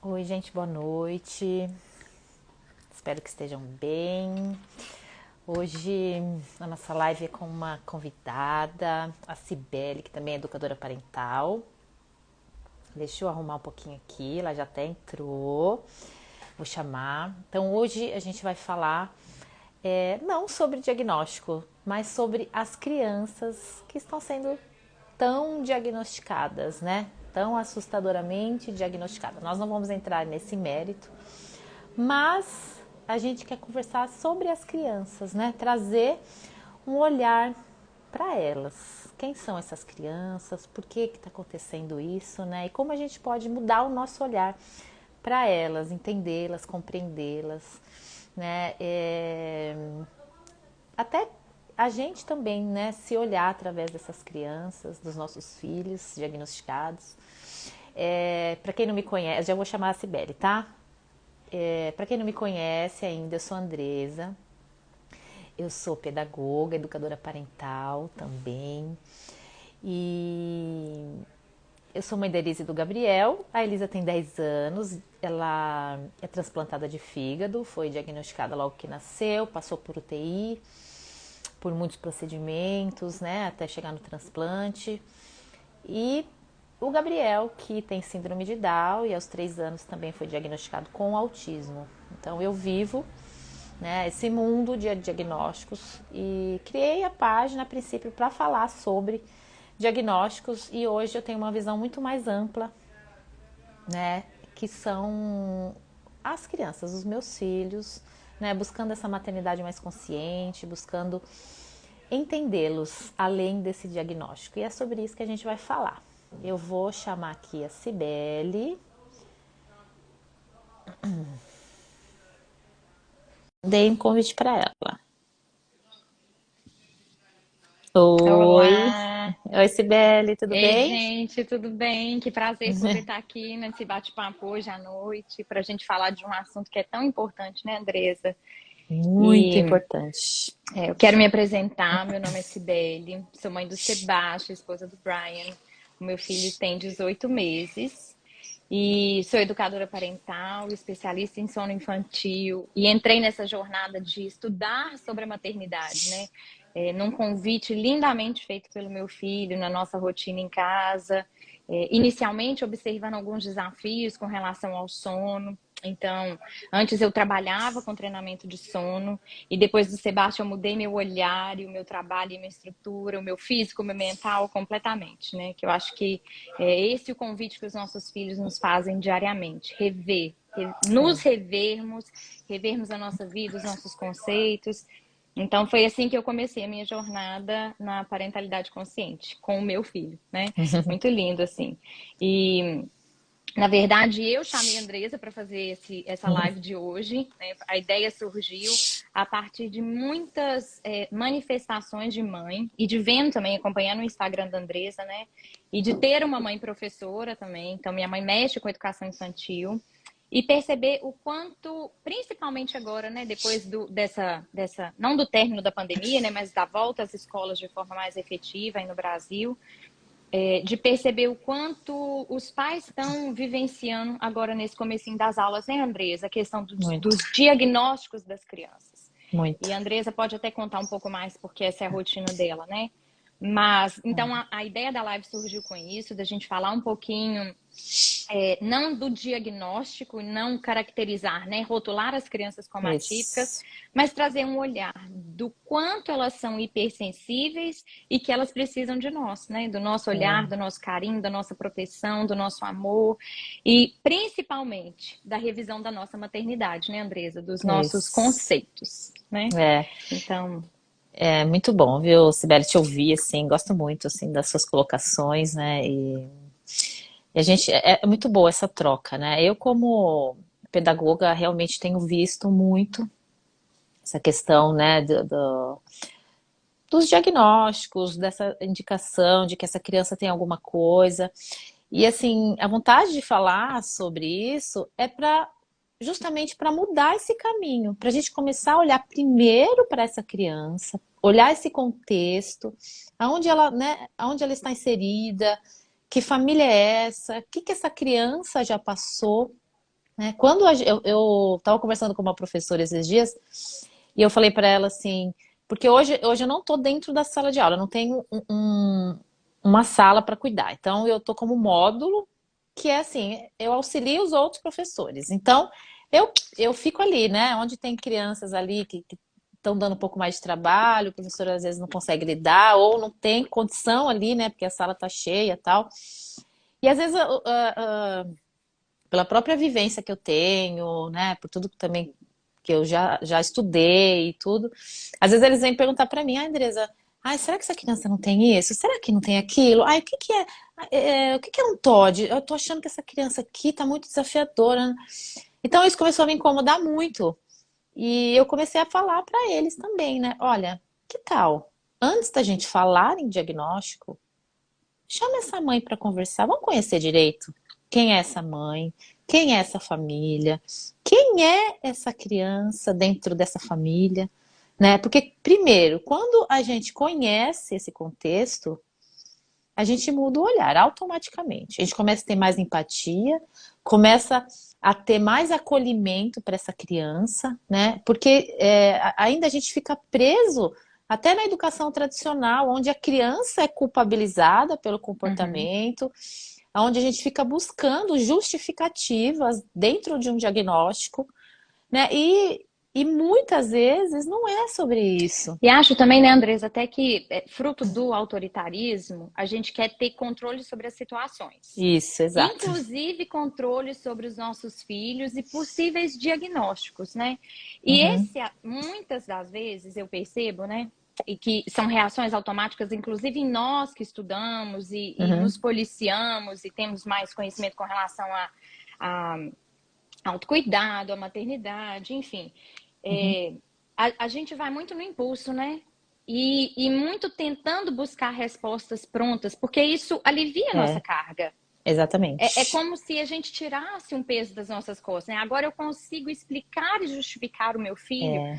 Oi, gente, boa noite. Espero que estejam bem. Hoje a nossa live é com uma convidada, a Cibele, que também é educadora parental. Deixa eu arrumar um pouquinho aqui, ela já até entrou. Vou chamar. Então hoje a gente vai falar não sobre diagnóstico, mas sobre as crianças que estão sendo tão diagnosticadas, né? Tão assustadoramente diagnosticadas. Nós não vamos entrar nesse mérito, mas a gente quer conversar sobre as crianças, né? Trazer um olhar para elas. Quem são essas crianças? Por que está acontecendo isso, né? E como a gente pode mudar o nosso olhar para elas, entendê-las, compreendê-las, né? Até a gente também, né? Se olhar através dessas crianças, dos nossos filhos diagnosticados. Para quem não me conhece, já vou chamar a Cibele, tá? Para quem não me conhece ainda, eu sou a Andresa, eu sou pedagoga, educadora parental também. E eu sou mãe da Elisa e do Gabriel. A Elisa tem 10 anos, ela é transplantada de fígado, foi diagnosticada logo que nasceu, passou por UTI, por muitos procedimentos, né, até chegar no transplante. E o Gabriel, que tem síndrome de Down e aos 3 anos também foi diagnosticado com autismo. Então eu vivo, né, esse mundo de diagnósticos e criei a página a princípio para falar sobre diagnósticos e hoje eu tenho uma visão muito mais ampla, né, que são as crianças, os meus filhos, né, buscando essa maternidade mais consciente, buscando entendê-los além desse diagnóstico. E é sobre isso que a gente vai falar. Eu vou chamar aqui a Cibele. Dei um convite para ela. Oi. Olá! Oi, Cibele, tudo Ei, bem? gente, tudo bem? Que prazer poder estar aqui nesse bate-papo hoje à noite para a gente falar de um assunto que é tão importante, né, Andresa? Muito E importante. eu quero me apresentar. Meu nome é Cibele, sou mãe do Sebastião, esposa do Brian. O meu filho tem 18 meses e sou educadora parental, especialista em sono infantil e entrei nessa jornada de estudar sobre a maternidade, né? Num convite lindamente feito pelo meu filho, na nossa rotina em casa, inicialmente observando alguns desafios com relação ao sono. Então, antes eu trabalhava com treinamento de sono e depois do Sebastião eu mudei meu olhar e o meu trabalho e minha estrutura, o meu físico, o meu mental completamente, né? Que eu acho que é esse o convite que os nossos filhos nos fazem diariamente, nos revermos, revermos a nossa vida, os nossos conceitos. Então foi assim que eu comecei a minha jornada na parentalidade consciente com o meu filho, né? Muito lindo assim. E na verdade, eu chamei a Andresa para fazer essa live de hoje, né? A ideia surgiu a partir de muitas manifestações de mãe e de vendo também, acompanhando o Instagram da Andresa, né? E de ter uma mãe professora também. Então, minha mãe mexe com educação infantil. E perceber o quanto, principalmente agora, né, depois não do término da pandemia, né, mas da volta às escolas de forma mais efetiva aí no Brasil, de perceber o quanto os pais estão vivenciando agora nesse comecinho das aulas, né, Andresa? A questão Muito, dos diagnósticos das crianças. E muito. a Andresa pode até contar um pouco mais, porque essa é a rotina dela, né? Mas, então, a ideia da live surgiu com isso, da gente falar um pouquinho não do diagnóstico, não caracterizar, né, rotular as crianças como atípicas, Isso, mas trazer um olhar do quanto elas são hipersensíveis e que elas precisam de nós, né, do nosso olhar, do nosso carinho, da nossa proteção, do nosso amor e principalmente da revisão da nossa maternidade, né, Andresa, dos nossos isso. conceitos, né? É, Então, é muito bom, viu, Cibele, te ouvir, assim, gosto muito, assim, das suas colocações, né, e a gente, é muito boa essa troca, né, eu como pedagoga realmente tenho visto muito essa questão, né, dos diagnósticos, dessa indicação de que essa criança tem alguma coisa. E assim, a vontade de falar sobre isso é para justamente para mudar esse caminho, para a gente começar a olhar primeiro para essa criança, olhar esse contexto, aonde ela, né, aonde ela está inserida, que família é essa, o que que essa criança já passou, né? Eu estava conversando com uma professora esses dias e eu falei para ela assim, porque hoje eu não estou dentro da sala de aula, eu não tenho uma sala para cuidar. Então eu estou como módulo, que é assim, eu auxilio os outros professores. Então eu fico ali, né? Onde tem crianças ali que estão dando um pouco mais de trabalho, o professor às vezes não consegue lidar, ou não tem condição ali, né? Porque a sala está cheia e tal. E às vezes pela própria vivência que eu tenho, né, por tudo que também que eu já estudei e tudo, às vezes eles vêm perguntar para mim, Andresa, ai, será que essa criança não tem isso? Será que não tem aquilo? Ai, o que que é, o que que é um TOD? Eu tô achando que essa criança aqui tá muito desafiadora. Então isso começou a me incomodar muito. E eu comecei a falar para eles também, né? Olha, que tal? Antes da gente falar em diagnóstico, chama essa mãe para conversar, vamos conhecer direito quem é essa mãe, quem é essa família, quem é essa criança dentro dessa família, né? Porque, primeiro, quando a gente conhece esse contexto, a gente muda o olhar automaticamente. A gente começa a ter mais empatia, começa a ter mais acolhimento para essa criança, né? Porque ainda a gente fica preso até na educação tradicional, onde a criança é culpabilizada pelo Uhum. comportamento, onde a gente fica buscando justificativas dentro de um diagnóstico, né? E muitas vezes não é sobre isso. E acho também, né, Andresa, até que fruto do autoritarismo, a gente quer ter controle sobre as situações. Isso, exato. Inclusive controle sobre os nossos filhos e possíveis diagnósticos, né? E Uhum, muitas das vezes eu percebo, né, e que são reações automáticas, inclusive em nós que estudamos e uhum, nos policiamos e temos mais conhecimento com relação a autocuidado, a maternidade, enfim. uhum. É, a gente vai muito no impulso, né? E muito tentando buscar respostas prontas, porque isso alivia a nossa É, carga. É exatamente. como se a gente tirasse um peso das nossas costas, né? Agora eu consigo explicar e justificar o meu filho, É,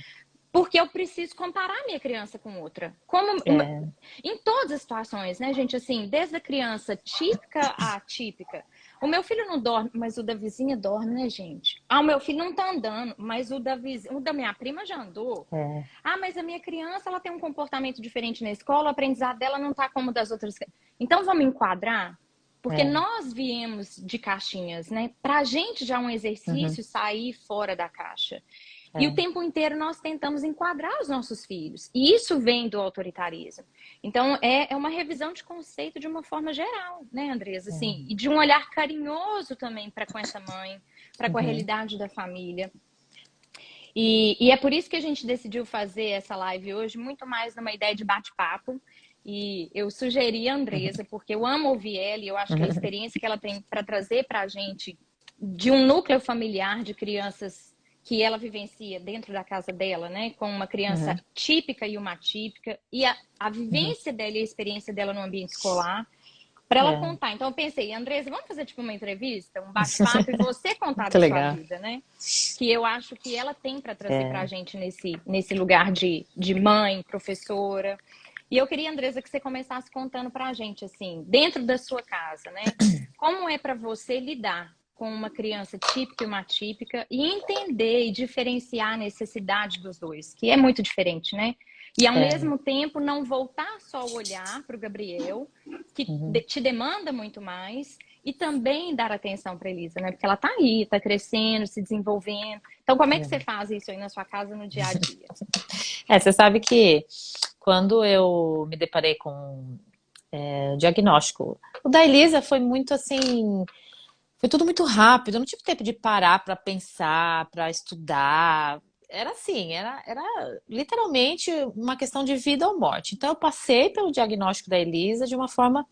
porque eu preciso comparar minha criança com outra. Como é, em todas as situações, né, gente? Assim, desde a criança típica à atípica. O meu filho não dorme, mas o da vizinha dorme, né, gente? Ah, o meu filho não tá andando, mas o da minha prima já andou. é, Ah, mas a minha criança, ela tem um comportamento diferente na escola, o aprendizado dela não tá como o das outras. Então vamos enquadrar? Porque é. nós viemos de caixinhas, né? Pra gente já é um Uhum, exercício sair fora da caixa. E o é, tempo inteiro nós tentamos enquadrar os nossos filhos. E isso vem do autoritarismo. Então, é uma revisão de conceito de uma forma geral, né, Andresa? Assim, é. e de um olhar carinhoso também para com essa mãe, para com a Uhum, realidade da família. E é por isso que a gente decidiu fazer essa live hoje, muito mais numa ideia de bate-papo. E eu sugeri a Andresa, porque eu amo ouvir ela e eu acho que a uhum, experiência que ela tem para trazer para a gente de um núcleo familiar de crianças que ela vivencia dentro da casa dela, né? Com uma criança uhum, típica e uma atípica, e a uhum. vivência dela e a experiência dela no ambiente escolar, para ela É. contar. Então eu pensei, Andresa, vamos fazer tipo uma entrevista, um bate-papo, e você contar Muito da sua legal. vida, né? Que eu acho que ela tem para trazer para a É. gente nesse lugar de mãe, professora. E eu queria, Andresa, que você começasse contando para a gente, assim, dentro da sua casa, né? Como é para você lidar com uma criança típica e uma atípica e entender e diferenciar a necessidade dos dois, que é muito diferente, né? E ao É. mesmo tempo não voltar só o olhar para o Gabriel, que Uhum. te demanda muito mais, e também dar atenção para Elisa, né? Porque ela tá aí, tá crescendo, se desenvolvendo. Então, como é que você É. faz isso aí na sua casa no dia a dia? Você sabe que quando eu me deparei com o diagnóstico, o da Elisa foi muito assim, foi tudo muito rápido, eu não tive tempo de parar para pensar, para estudar. Era assim, era literalmente uma questão de vida ou morte. Então eu passei pelo diagnóstico da Elisa de uma forma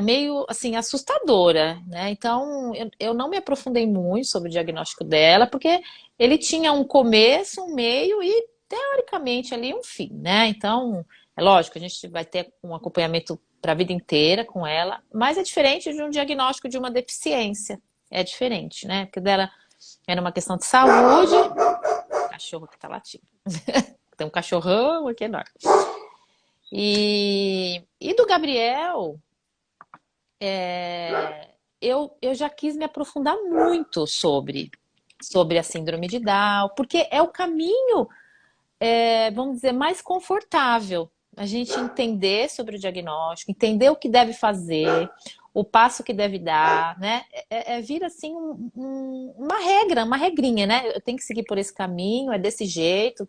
meio assim assustadora, né? Então eu não me aprofundei muito sobre o diagnóstico dela, porque ele tinha um começo, um meio e teoricamente ali um fim, né? Então é lógico, a gente vai ter um acompanhamento para a vida inteira com ela, mas é diferente de um diagnóstico de uma deficiência, é diferente, né? Porque dela era uma questão de saúde, cachorro que tá latindo, tem um cachorrão aqui enorme. E do Gabriel, eu já quis me aprofundar muito sobre a síndrome de Down, porque é o caminho, vamos dizer, mais confortável. A gente entender sobre o diagnóstico, entender o que deve fazer, o passo que deve dar, né? Vira assim uma regra, uma regrinha, né? Eu tenho que seguir por esse caminho, é desse jeito.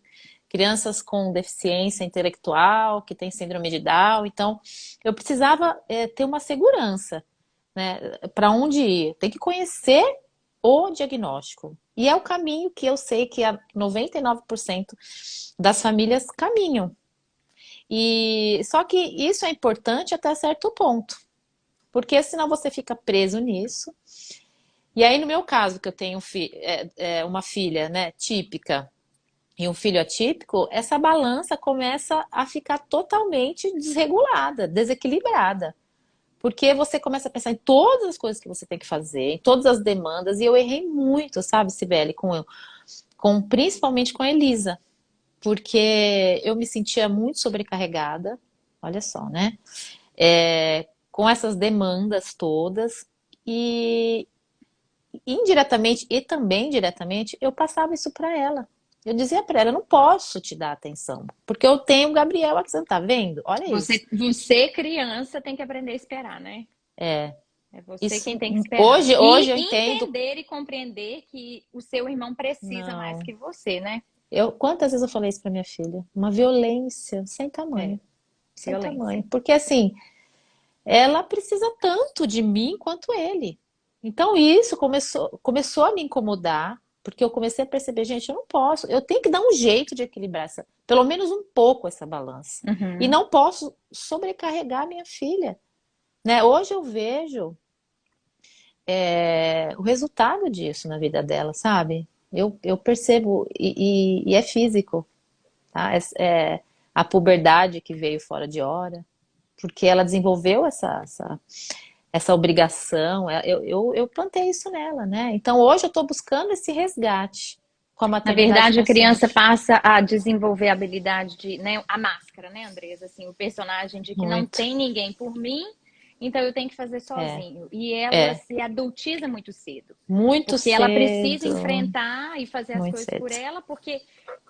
Crianças com deficiência intelectual, que tem síndrome de Down, então eu precisava ter uma segurança, né? Para onde ir? Tem que conhecer o diagnóstico. E é o caminho que eu sei que 99% das famílias caminham. E só que isso é importante até certo ponto, porque senão você fica preso nisso. E aí, no meu caso, que eu tenho uma filha, né, típica e um filho atípico, essa balança começa a ficar totalmente desregulada, desequilibrada. Porque você começa a pensar em todas as coisas que você tem que fazer, em todas as demandas, e eu errei muito, sabe, Cibele, principalmente com a Elisa, porque eu me sentia muito sobrecarregada, olha só, né? Com essas demandas todas, e indiretamente e também diretamente, eu passava isso para ela. Eu dizia para ela, eu não posso te dar atenção, porque eu tenho o Gabriel aqui, você não tá vendo? Olha isso. Você, criança, tem que aprender a esperar, né? É, É você quem isso, tem que esperar. hoje eu E entendo. entender e compreender que o seu irmão precisa mais Não. que você, né? Quantas vezes eu falei isso pra minha filha? Uma violência sem É, tamanho. Sem violência. tamanho. Porque assim, ela precisa tanto de mim quanto ele. Então isso começou a me incomodar, porque eu comecei a perceber, gente, eu não posso, eu tenho que dar um jeito de equilibrar pelo menos um pouco essa balança. E Uhum. não posso sobrecarregar a minha filha, né? Hoje eu vejo o resultado disso na vida dela, sabe? Eu percebo, e é físico, tá? A puberdade que veio fora de hora, porque ela desenvolveu essa obrigação, eu plantei isso nela, né? Então hoje eu estou buscando esse resgate com a Na maternidade verdade, a criança consciente. passa a desenvolver a habilidade de, né, a máscara, né, Andresa? Assim, o personagem de que não Muito. tem ninguém por mim, então eu tenho que fazer É, sozinho. E ela é. se adultiza muito cedo, Muito porque ela precisa cedo, enfrentar e fazer as muito coisas por cedo. ela, porque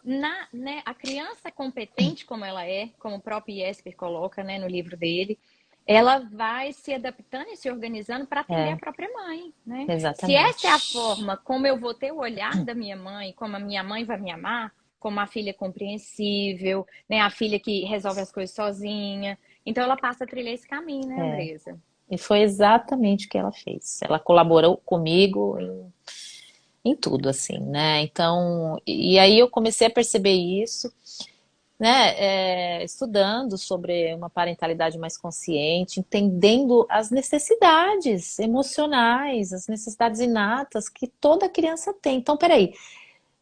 né, a criança competente como ela é, como o próprio Jesper coloca, né, no livro dele, ela vai se adaptando e se organizando para atender a É, própria mãe, né? Se essa é a exatamente. forma como eu vou ter o olhar da minha mãe, como a minha mãe vai me amar, como a filha compreensível, né? A filha que resolve as coisas sozinha. Então ela passa a trilhar esse caminho, né, É. Andresa? E foi exatamente o que ela fez. Ela colaborou comigo em tudo, assim, né? Então, e aí eu comecei a perceber isso, né? Estudando sobre uma parentalidade mais consciente, entendendo as necessidades emocionais, as necessidades inatas que toda criança tem. Então, peraí,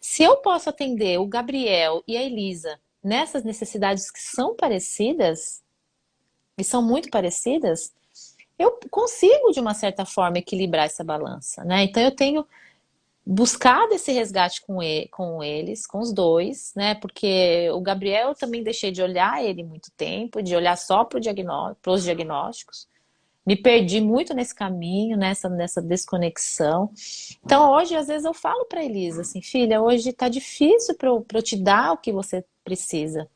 se eu posso atender o Gabriel e a Elisa nessas necessidades que são parecidas, e são muito parecidas, eu consigo, de uma certa forma, equilibrar essa balança, né? Então, eu tenho buscado esse resgate com eles, com os dois, né? Porque o Gabriel eu também deixei de olhar ele muito tempo, de olhar só para os diagnósticos. Me perdi muito nesse caminho, nessa desconexão. Então, hoje, às vezes, eu falo para Elisa assim, filha, hoje tá difícil para eu te dar o que você precisa.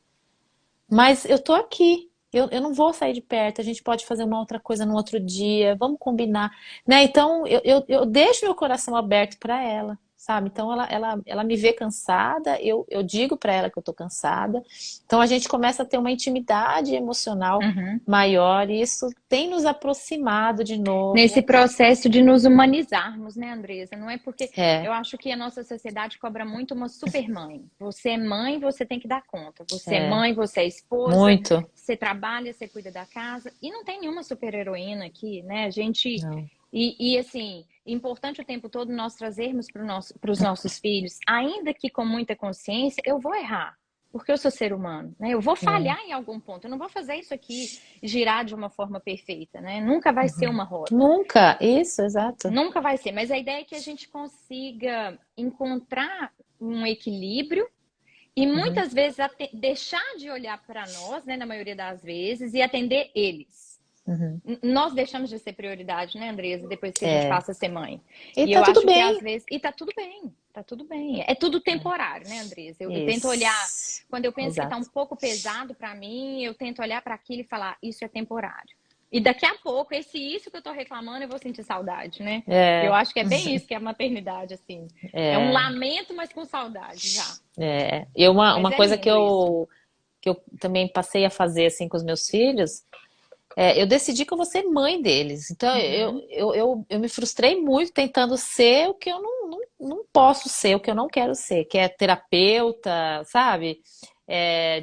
Mas eu tô aqui. Eu não vou sair de perto. A gente pode fazer uma outra coisa no outro dia. Vamos combinar, né? Então eu deixo meu coração aberto para ela, sabe? Então ela me vê cansada. Eu digo para ela que eu tô cansada. Então a gente começa a ter uma intimidade emocional Uhum. maior e isso tem nos aproximado de Nesse novo. processo de nos humanizarmos, né, Andresa? Não é porque É, eu acho que a nossa sociedade cobra muito uma super mãe. Você é mãe, você tem que dar conta. Você é é, mãe, você é esposa, muito. você trabalha, você cuida da casa. E não tem nenhuma super-heroína aqui, né? A gente. Não. Assim, importante o tempo todo nós trazermos para os nossos filhos, ainda que com muita consciência, eu vou errar. Porque eu sou ser humano, né? Eu vou É. falhar em algum ponto. Eu não vou fazer isso aqui girar de uma forma perfeita, né? Nunca vai ser Uhum. uma roda. Nunca, isso, exato. Nunca vai ser. Mas a ideia é que a gente consiga encontrar um equilíbrio e Uhum. muitas vezes deixar de olhar para nós, né? Na maioria das vezes, e atender eles. Uhum. Nós deixamos de ser prioridade, né, Andresa, depois que a gente É. passa a ser mãe. E E tá eu tudo acho que às bem. vezes. E tá tudo bem, tá tudo bem. É tudo temporário, né, Andresa? Eu tento olhar. Isso. Quando eu penso que tá um Exato. pouco pesado pra mim, eu tento olhar pra aquilo e falar: isso é temporário. E daqui a pouco, isso que eu tô reclamando, eu vou sentir saudade, né? Eu É, acho que é bem isso que é a maternidade, assim. É um é, lamento, mas com saudade já. é. E uma, Mas uma é coisa lindo isso. que eu também passei a fazer assim com os meus filhos, eu decidi que eu vou ser mãe deles. Então Uhum, eu me frustrei muito tentando ser o que eu não posso ser, o que eu não quero ser, que é terapeuta, sabe?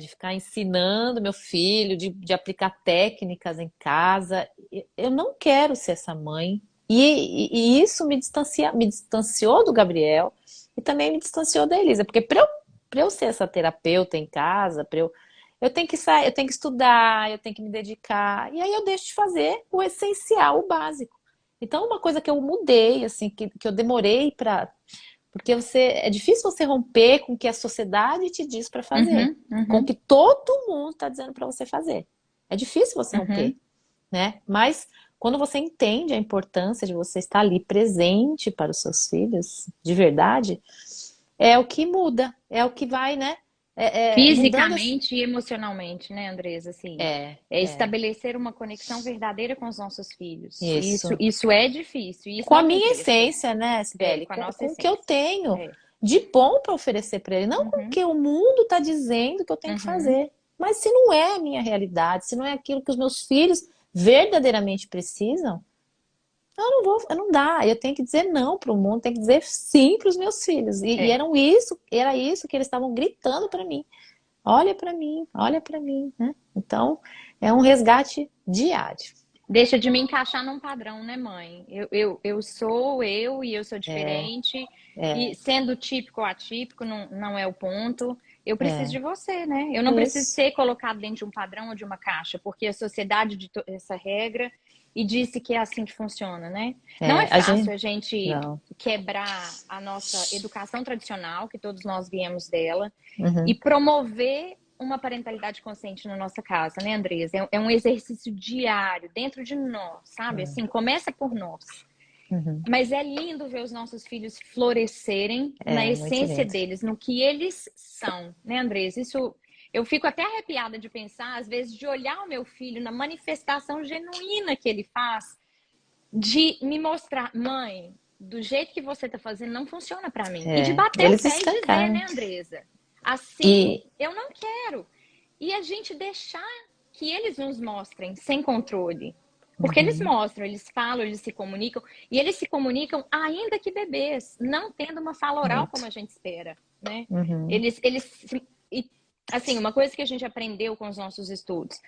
De ficar ensinando meu filho, de aplicar técnicas em casa. Eu não quero ser essa mãe. E isso me distanciou do Gabriel e também me distanciou da Elisa, porque para eu ser essa terapeuta em casa, eu tenho que sair, eu tenho que estudar, eu tenho que me dedicar. E aí eu deixo de fazer o essencial, o básico. Então, uma coisa que eu mudei, assim, que eu demorei para. Porque é difícil você romper com o que a sociedade te diz para fazer, uhum, com o uhum, que todo mundo está dizendo para você fazer. É difícil você romper, uhum. né? Mas quando você entende a importância de você estar ali presente para os seus filhos, de verdade, é o que muda, é o que vai, né? Mudando esse. Fisicamente e emocionalmente, né, Andresa? Assim, é É. estabelecer uma conexão verdadeira com os nossos filhos. Isso, Isso. isso é difícil e isso Com a não tem minha preço. essência, né, Sibeli? Com a nossa Com o que eu essência. tenho É. de bom para oferecer para ele. Não com o Uhum, que o mundo está dizendo que eu tenho que uhum. fazer. Mas se não é a minha realidade, se não é aquilo que os meus filhos verdadeiramente precisam, eu não vou, não dá. Eu tenho que dizer não para o mundo, tenho que dizer sim para os meus filhos. E É. era isso que eles estavam gritando para mim, olha para mim, né? Então, é um resgate diário. Deixa de me encaixar num padrão, né, mãe? Eu sou eu e eu sou diferente. E É, sendo típico ou atípico não é o ponto. Eu preciso é, de você, né? Eu não preciso isso. ser colocado dentro de um padrão ou de uma caixa, porque a sociedade ditou essa regra e disse que é assim que funciona, né? Não é A fácil gente, a gente não. quebrar a nossa educação tradicional, que todos nós viemos dela, e Uhum, promover uma parentalidade consciente na nossa casa, né, Andresa? É um exercício diário, dentro de nós, sabe? Assim, começa por nós. uhum. Mas é lindo ver os nossos filhos florescerem na Muito essência lindo. deles, no que eles são, né, Andresa? Isso eu fico até arrepiada de pensar, às vezes, de olhar o meu filho na manifestação genuína que ele faz, de me mostrar, mãe, do jeito que você tá fazendo não funciona para mim. E de bater o Eles pé e dizer, escancaram. né, Andresa? Assim, E eu não quero. E a gente deixar que eles nos mostrem sem controle. Porque eles uhum, mostram, eles falam, eles se comunicam, e eles se comunicam ainda que bebês, não tendo uma fala oral como muito. a gente espera, né? Uhum, Eles e, assim, uma coisa que a gente aprendeu com os nossos estudos,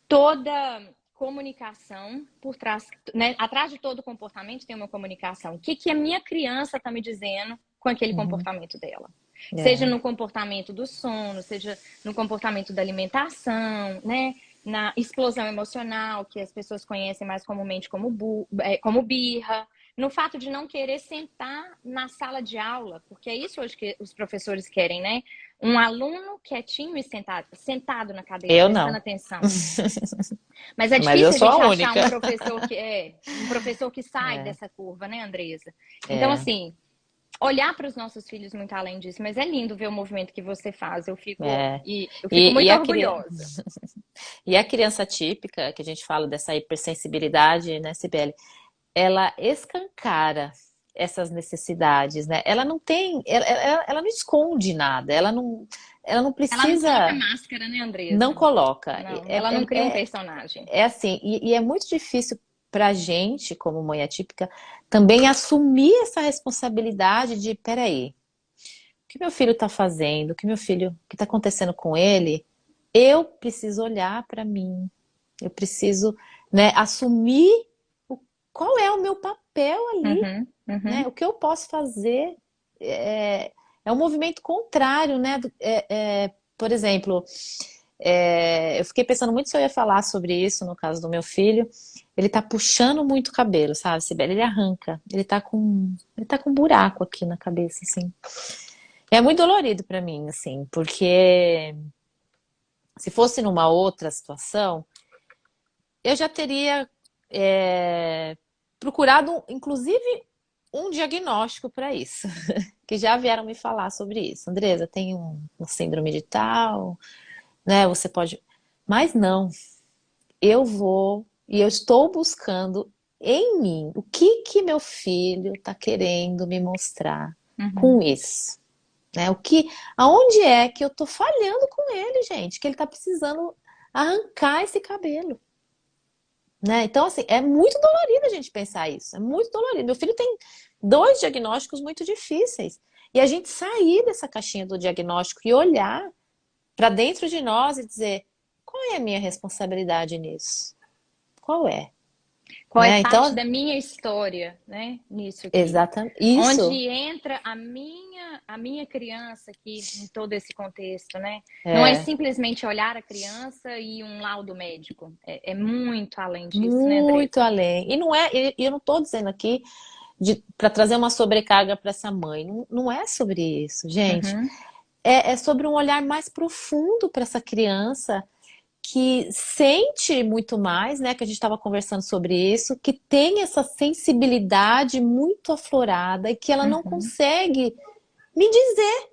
toda comunicação por trás, né? Atrás de todo comportamento tem uma comunicação. O que, que a minha criança está me dizendo com aquele uhum, comportamento dela? Seja é, no comportamento do sono, seja no comportamento da alimentação, né? Na explosão emocional, que as pessoas conhecem mais comumente como birra, no fato de não querer sentar na sala de aula, porque é isso hoje que os professores querem, né? Um aluno quietinho e sentado na cadeira, eu prestando não. atenção. Mas é Mas eu difícil a sou a gente achar única. um professor que sai É, dessa curva, né, Andresa? Então, é, assim, olhar para os nossos filhos muito além disso, mas é lindo ver o movimento que você faz. é. Eu fico E muito a orgulhosa. e a criança típica, que a gente fala dessa hipersensibilidade, né, Sibeli? Ela escancara essas necessidades, né? Ela não tem, ela não esconde nada, ela não Ela não coloca precisa, máscara, né, não Andresa? coloca. Não, ela não cria um personagem. É assim, e é muito difícil para a gente, como mãe atípica, também assumir essa responsabilidade de, peraí, o que meu filho está fazendo, o que está acontecendo com ele, eu preciso olhar para mim, eu preciso, né, assumir qual é o meu papel ali, Uhum, né? uhum. O que eu posso fazer é um movimento contrário, né? Por exemplo, eu fiquei pensando muito se eu ia falar sobre isso no caso do meu filho. Ele tá puxando muito o cabelo, sabe, Sibeli? Ele arranca. Ele tá com um buraco aqui na cabeça, assim. É muito dolorido pra mim, assim, porque se fosse numa outra situação, eu já teria é, procurado, inclusive, um diagnóstico para isso, que já vieram me falar sobre isso. Andresa, tem um síndrome de tal, né? Você pode. Mas não, eu vou e eu estou buscando em mim o que que meu filho está querendo me mostrar com Uhum. isso, né? Aonde é que eu tô falhando com ele, gente, que ele tá precisando arrancar esse cabelo, né? Então, assim, é muito dolorido a gente pensar isso, é muito dolorido. Meu filho tem dois diagnósticos muito difíceis. E a gente sair dessa caixinha do diagnóstico e olhar para dentro de nós e dizer, qual é a minha responsabilidade nisso? Qual é? Qual é Né? parte Então, da minha história, né, nisso aqui? exatamente isso. Onde entra a minha criança aqui em todo esse contexto, né? Não é É. simplesmente olhar a criança e um laudo médico. É muito além disso, né, Muito Andressa? além. E não é, e eu não estou dizendo aqui para trazer uma sobrecarga para essa mãe. Não, não é sobre isso, gente. Uhum, É sobre um olhar mais profundo para essa criança que sente muito mais, né? Que a gente estava conversando sobre isso, que tem essa sensibilidade muito aflorada e que ela não uhum. consegue me dizer,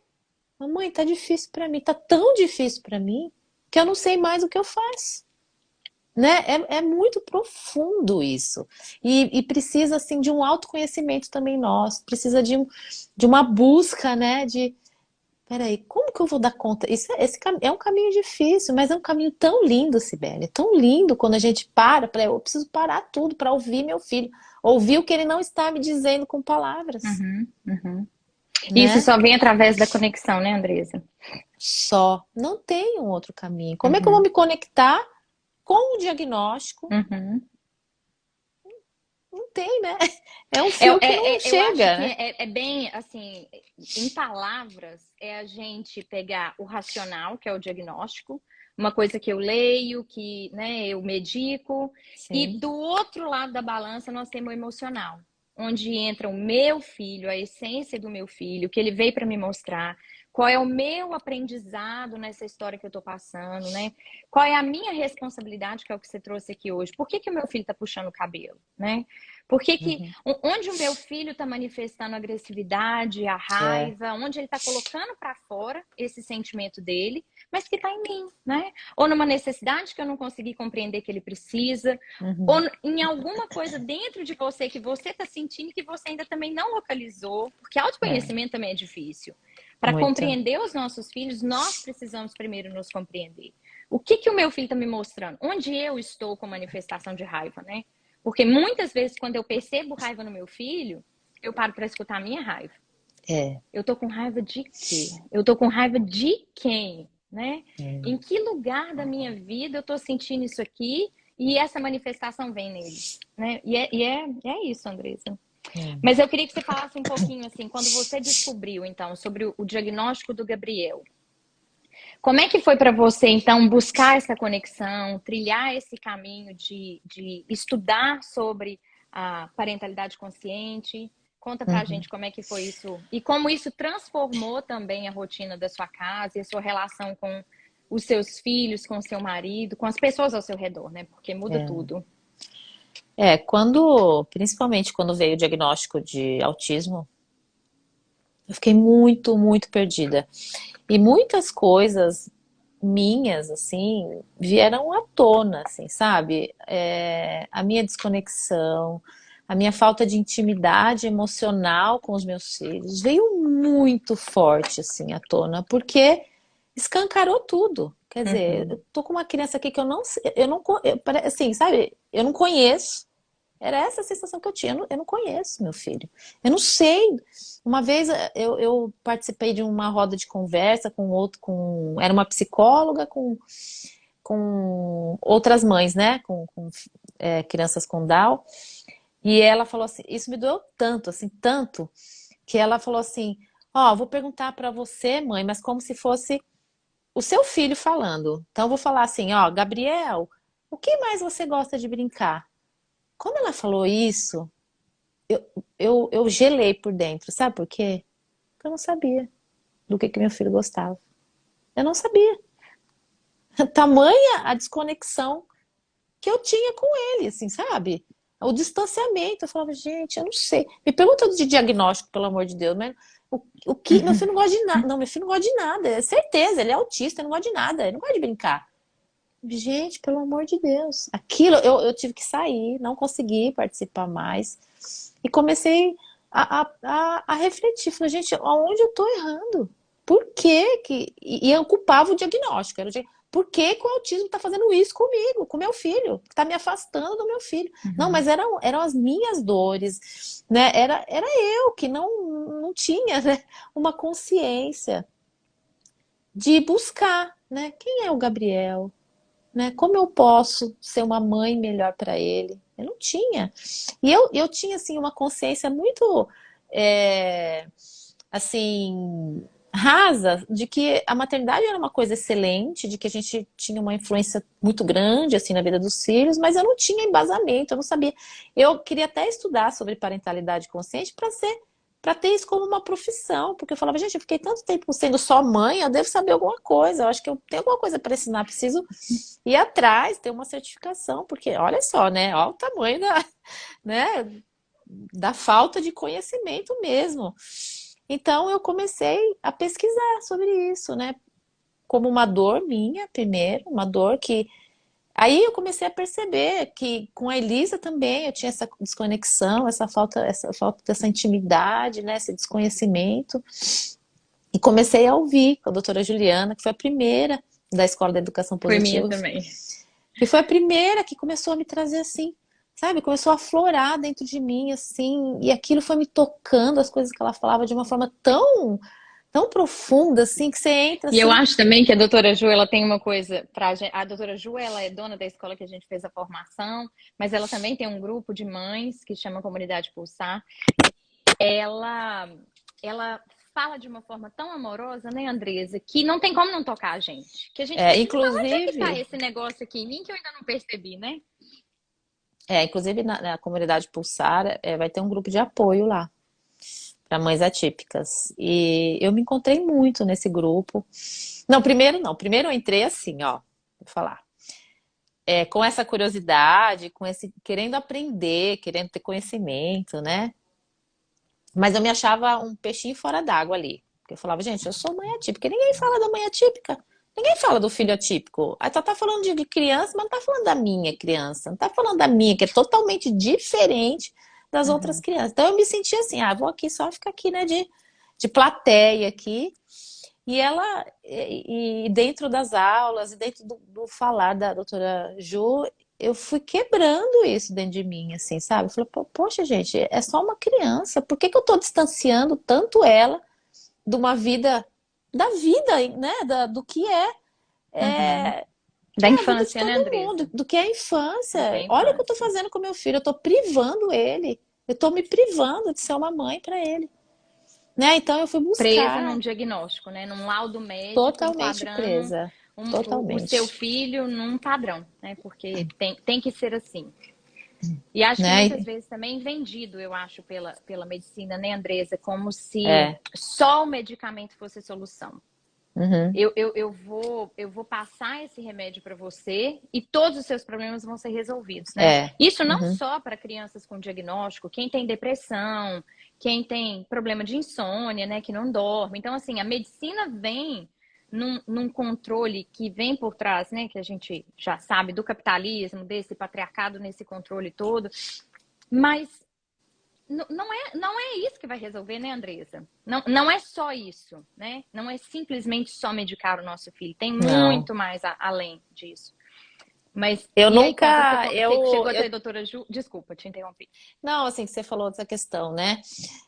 mamãe, tá difícil para mim, tá tão difícil para mim que eu não sei mais o que eu faço. Né? É muito profundo isso. E precisa, assim, de um autoconhecimento também nosso. Precisa de uma busca, né? Peraí, como que eu vou dar conta? É um caminho difícil, mas é um caminho tão lindo, Sibeli. Tão lindo quando a gente eu preciso parar tudo para ouvir meu filho. Ouvir o que ele não está me dizendo com palavras, Uhum, uhum. Isso né? só vem através da conexão, né, Andresa? Só. Não tem um outro caminho. Como é que eu vou Uhum, me conectar com o diagnóstico? uhum. Não tem, né? É um Eu, fio que não eu acho chega, que né? é bem assim, em palavras, é a gente pegar o racional, que é o diagnóstico, uma coisa que eu leio, que, né, eu medico, e Sim. do outro lado da balança nós temos o emocional, onde entra o meu filho, a essência do meu filho, que ele veio para me mostrar, qual é o meu aprendizado nessa história que eu estou passando, né? Qual é a minha responsabilidade, que é o que você trouxe aqui hoje? Por que que o meu filho está puxando o cabelo, né? Por que que Uhum. onde o meu filho está manifestando a agressividade, a É. raiva, onde ele está colocando para fora esse sentimento dele, mas que está em mim, né? Ou numa necessidade que eu não consegui compreender que ele precisa, ou Uhum. em alguma coisa dentro de você que você está sentindo que você ainda também não localizou, porque É. autoconhecimento também é difícil. Para Muito. compreender os nossos filhos, nós precisamos primeiro nos compreender. O que que o meu filho está me mostrando? Onde eu estou com manifestação de raiva, né? Porque muitas vezes, quando eu percebo raiva no meu filho, eu paro para escutar a minha raiva. É. Eu tô com raiva de quê? Eu tô com raiva de quem? Né? É. Em que lugar da minha vida eu tô sentindo isso aqui e essa manifestação vem nele? Né? E é isso, Andressa. É. Mas eu queria que você falasse um pouquinho, assim, quando você descobriu, então, sobre o diagnóstico do Gabriel. Como é que foi para você, então, buscar essa conexão, trilhar esse caminho de estudar sobre a parentalidade consciente? Conta pra Uhum. gente como é que foi isso e como isso transformou também a rotina da sua casa e a sua relação com os seus filhos, com o seu marido, com as pessoas ao seu redor, né? Porque muda É. tudo. Principalmente quando veio o diagnóstico de autismo, eu fiquei muito, muito perdida. E muitas coisas minhas, assim, vieram à tona, assim, sabe? A minha desconexão, a minha falta de intimidade emocional com os meus filhos veio muito forte, assim, à tona, porque escancarou tudo. Quer dizer, Uhum, eu tô com uma criança aqui que eu não sei, eu não, assim, sabe? Eu não conheço. Era essa a sensação que eu tinha. Eu não conheço meu filho. Eu não sei. Uma vez eu participei de uma roda de conversa com outro, era uma psicóloga com outras mães, né? Com crianças com Down. E ela falou assim, isso me doeu tanto, assim, tanto, que ela falou assim, ó, vou perguntar para você, mãe, mas como se fosse o seu filho falando. Então eu vou falar assim, ó, Gabriel, o que mais você gosta de brincar? Quando ela falou isso, eu gelei por dentro, sabe por quê? Porque eu não sabia do que meu filho gostava. Eu não sabia. Tamanha a desconexão que eu tinha com ele, assim, sabe? O distanciamento. Eu falava, gente, eu não sei. Me pergunta de diagnóstico, pelo amor de Deus, mas o que. Meu filho não gosta de nada. Não, meu filho não gosta de nada. É certeza, ele é autista, ele não gosta de nada, ele não gosta de brincar. Gente, pelo amor de Deus. Aquilo, eu tive que sair, não consegui participar mais. E comecei a refletir. Falei, gente, aonde eu tô errando? Por que que... E eu ocupava o diagnóstico. Por que que o autismo tá fazendo isso comigo, com meu filho? Que tá me afastando do meu filho. Não, mas eram as minhas dores, né? Era eu que não tinha, né, uma consciência de buscar, né? Quem é o Gabriel? Né? Como eu posso ser uma mãe melhor para ele? Eu não tinha. E eu tinha, assim, uma consciência muito, é, assim, rasa de que a maternidade era uma coisa excelente, de que a gente tinha uma influência muito grande, assim, na vida dos filhos, mas eu não tinha embasamento, eu não sabia. Eu queria até estudar sobre parentalidade consciente para ter isso como uma profissão, porque eu falava, gente, eu fiquei tanto tempo sendo só mãe, eu devo saber alguma coisa, eu acho que eu tenho alguma coisa para ensinar, preciso ir atrás, ter uma certificação, porque olha só, né, olha o tamanho da, né, da falta de conhecimento mesmo. Então eu comecei a pesquisar sobre isso, né, como uma dor minha, primeiro, uma dor que... Aí eu comecei a perceber que com a Elisa também eu tinha essa desconexão, essa falta dessa intimidade, né, esse desconhecimento. E comecei a ouvir com a doutora Juliana, que foi a primeira da Escola da Educação Foi minha Positiva, também. que foi a primeira que começou a me trazer assim, sabe? Começou a aflorar dentro de mim, assim, e aquilo foi me tocando, as coisas que ela falava de uma forma tão profunda, assim, que você entra E eu assim. acho também que a doutora Ju, ela tem uma coisa pra gente. A doutora Ju, ela é dona da escola que a gente fez a formação, mas ela também tem um grupo de mães que chama Comunidade Pulsar. Ela, ela fala de uma forma tão amorosa, né, Andresa, que não tem como não tocar a gente. Que a gente fica assim, mas onde é que tá Inclusive, esse negócio aqui em mim que eu ainda não percebi, né? inclusive na comunidade Pulsar, vai ter um grupo de apoio lá para mães atípicas. E eu me encontrei muito nesse grupo. Não, primeiro não. Primeiro eu entrei assim, ó, vou falar. Com essa curiosidade, com esse querendo aprender, querendo ter conhecimento, né? Mas eu me achava um peixinho fora d'água ali. Porque eu falava, gente, eu sou mãe atípica. E ninguém fala da mãe atípica. Ninguém fala do filho atípico. Aí tá falando de criança, mas não tá falando da minha criança. Não tá falando da minha, que é totalmente diferente das outras Uhum. crianças. Então eu me sentia assim, vou aqui só ficar aqui, né, de plateia aqui. E ela, e dentro das aulas, e dentro do falar da doutora Ju, eu fui quebrando isso dentro de mim, assim, sabe? Eu falei, poxa, gente, é só uma criança, por que que eu tô distanciando tanto ela de uma vida, da vida, né? Do que Uhum. é Da a vida de infância, né, todo mundo, Andresa? do que é a Do que é infância. a Olha o que eu tô infância. fazendo com meu filho, eu tô privando ele, eu tô me privando de ser uma mãe para ele, né? Então eu fui Presa buscar num diagnóstico, né? Num laudo médico, totalmente enquadrando presa, o seu totalmente. filho num padrão, né? Porque tem que ser assim. E acho que muitas Né? vezes também vendido, eu acho, pela medicina, né, Andresa? Como se É. só o medicamento fosse a solução. Uhum. Eu vou passar esse remédio para você e todos os seus problemas vão ser resolvidos, né? É. Isso não Uhum. só para crianças com diagnóstico, quem tem depressão, quem tem problema de insônia, né, que não dorme. Então, assim, a medicina vem num controle que vem por trás, né, que a gente já sabe do capitalismo, desse patriarcado nesse controle todo, mas não é isso que vai resolver, né, Andresa? Não é só isso, né? Não é simplesmente só medicar o nosso filho. Tem Não. muito mais além disso. Mas, Eu e aí, quando nunca. você chegou até a doutora Ju, desculpa, te interrompi. Não, assim, que você falou dessa questão, né?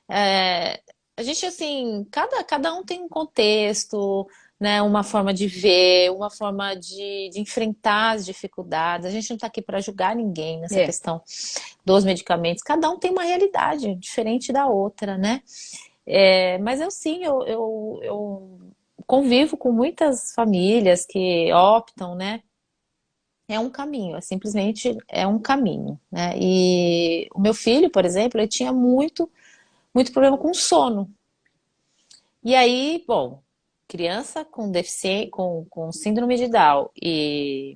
É, a gente, assim, cada um tem um contexto, né? Uma forma de ver, uma forma de enfrentar as dificuldades. A gente não está aqui para julgar ninguém nessa É. questão dos medicamentos. Cada um tem uma realidade diferente da outra, né? Mas eu sim, eu convivo com muitas famílias que optam, né? É um caminho, simplesmente é um caminho, né? E o meu filho, por exemplo, ele tinha muito problema com sono. E aí, bom, criança com deficiência, com síndrome de Down e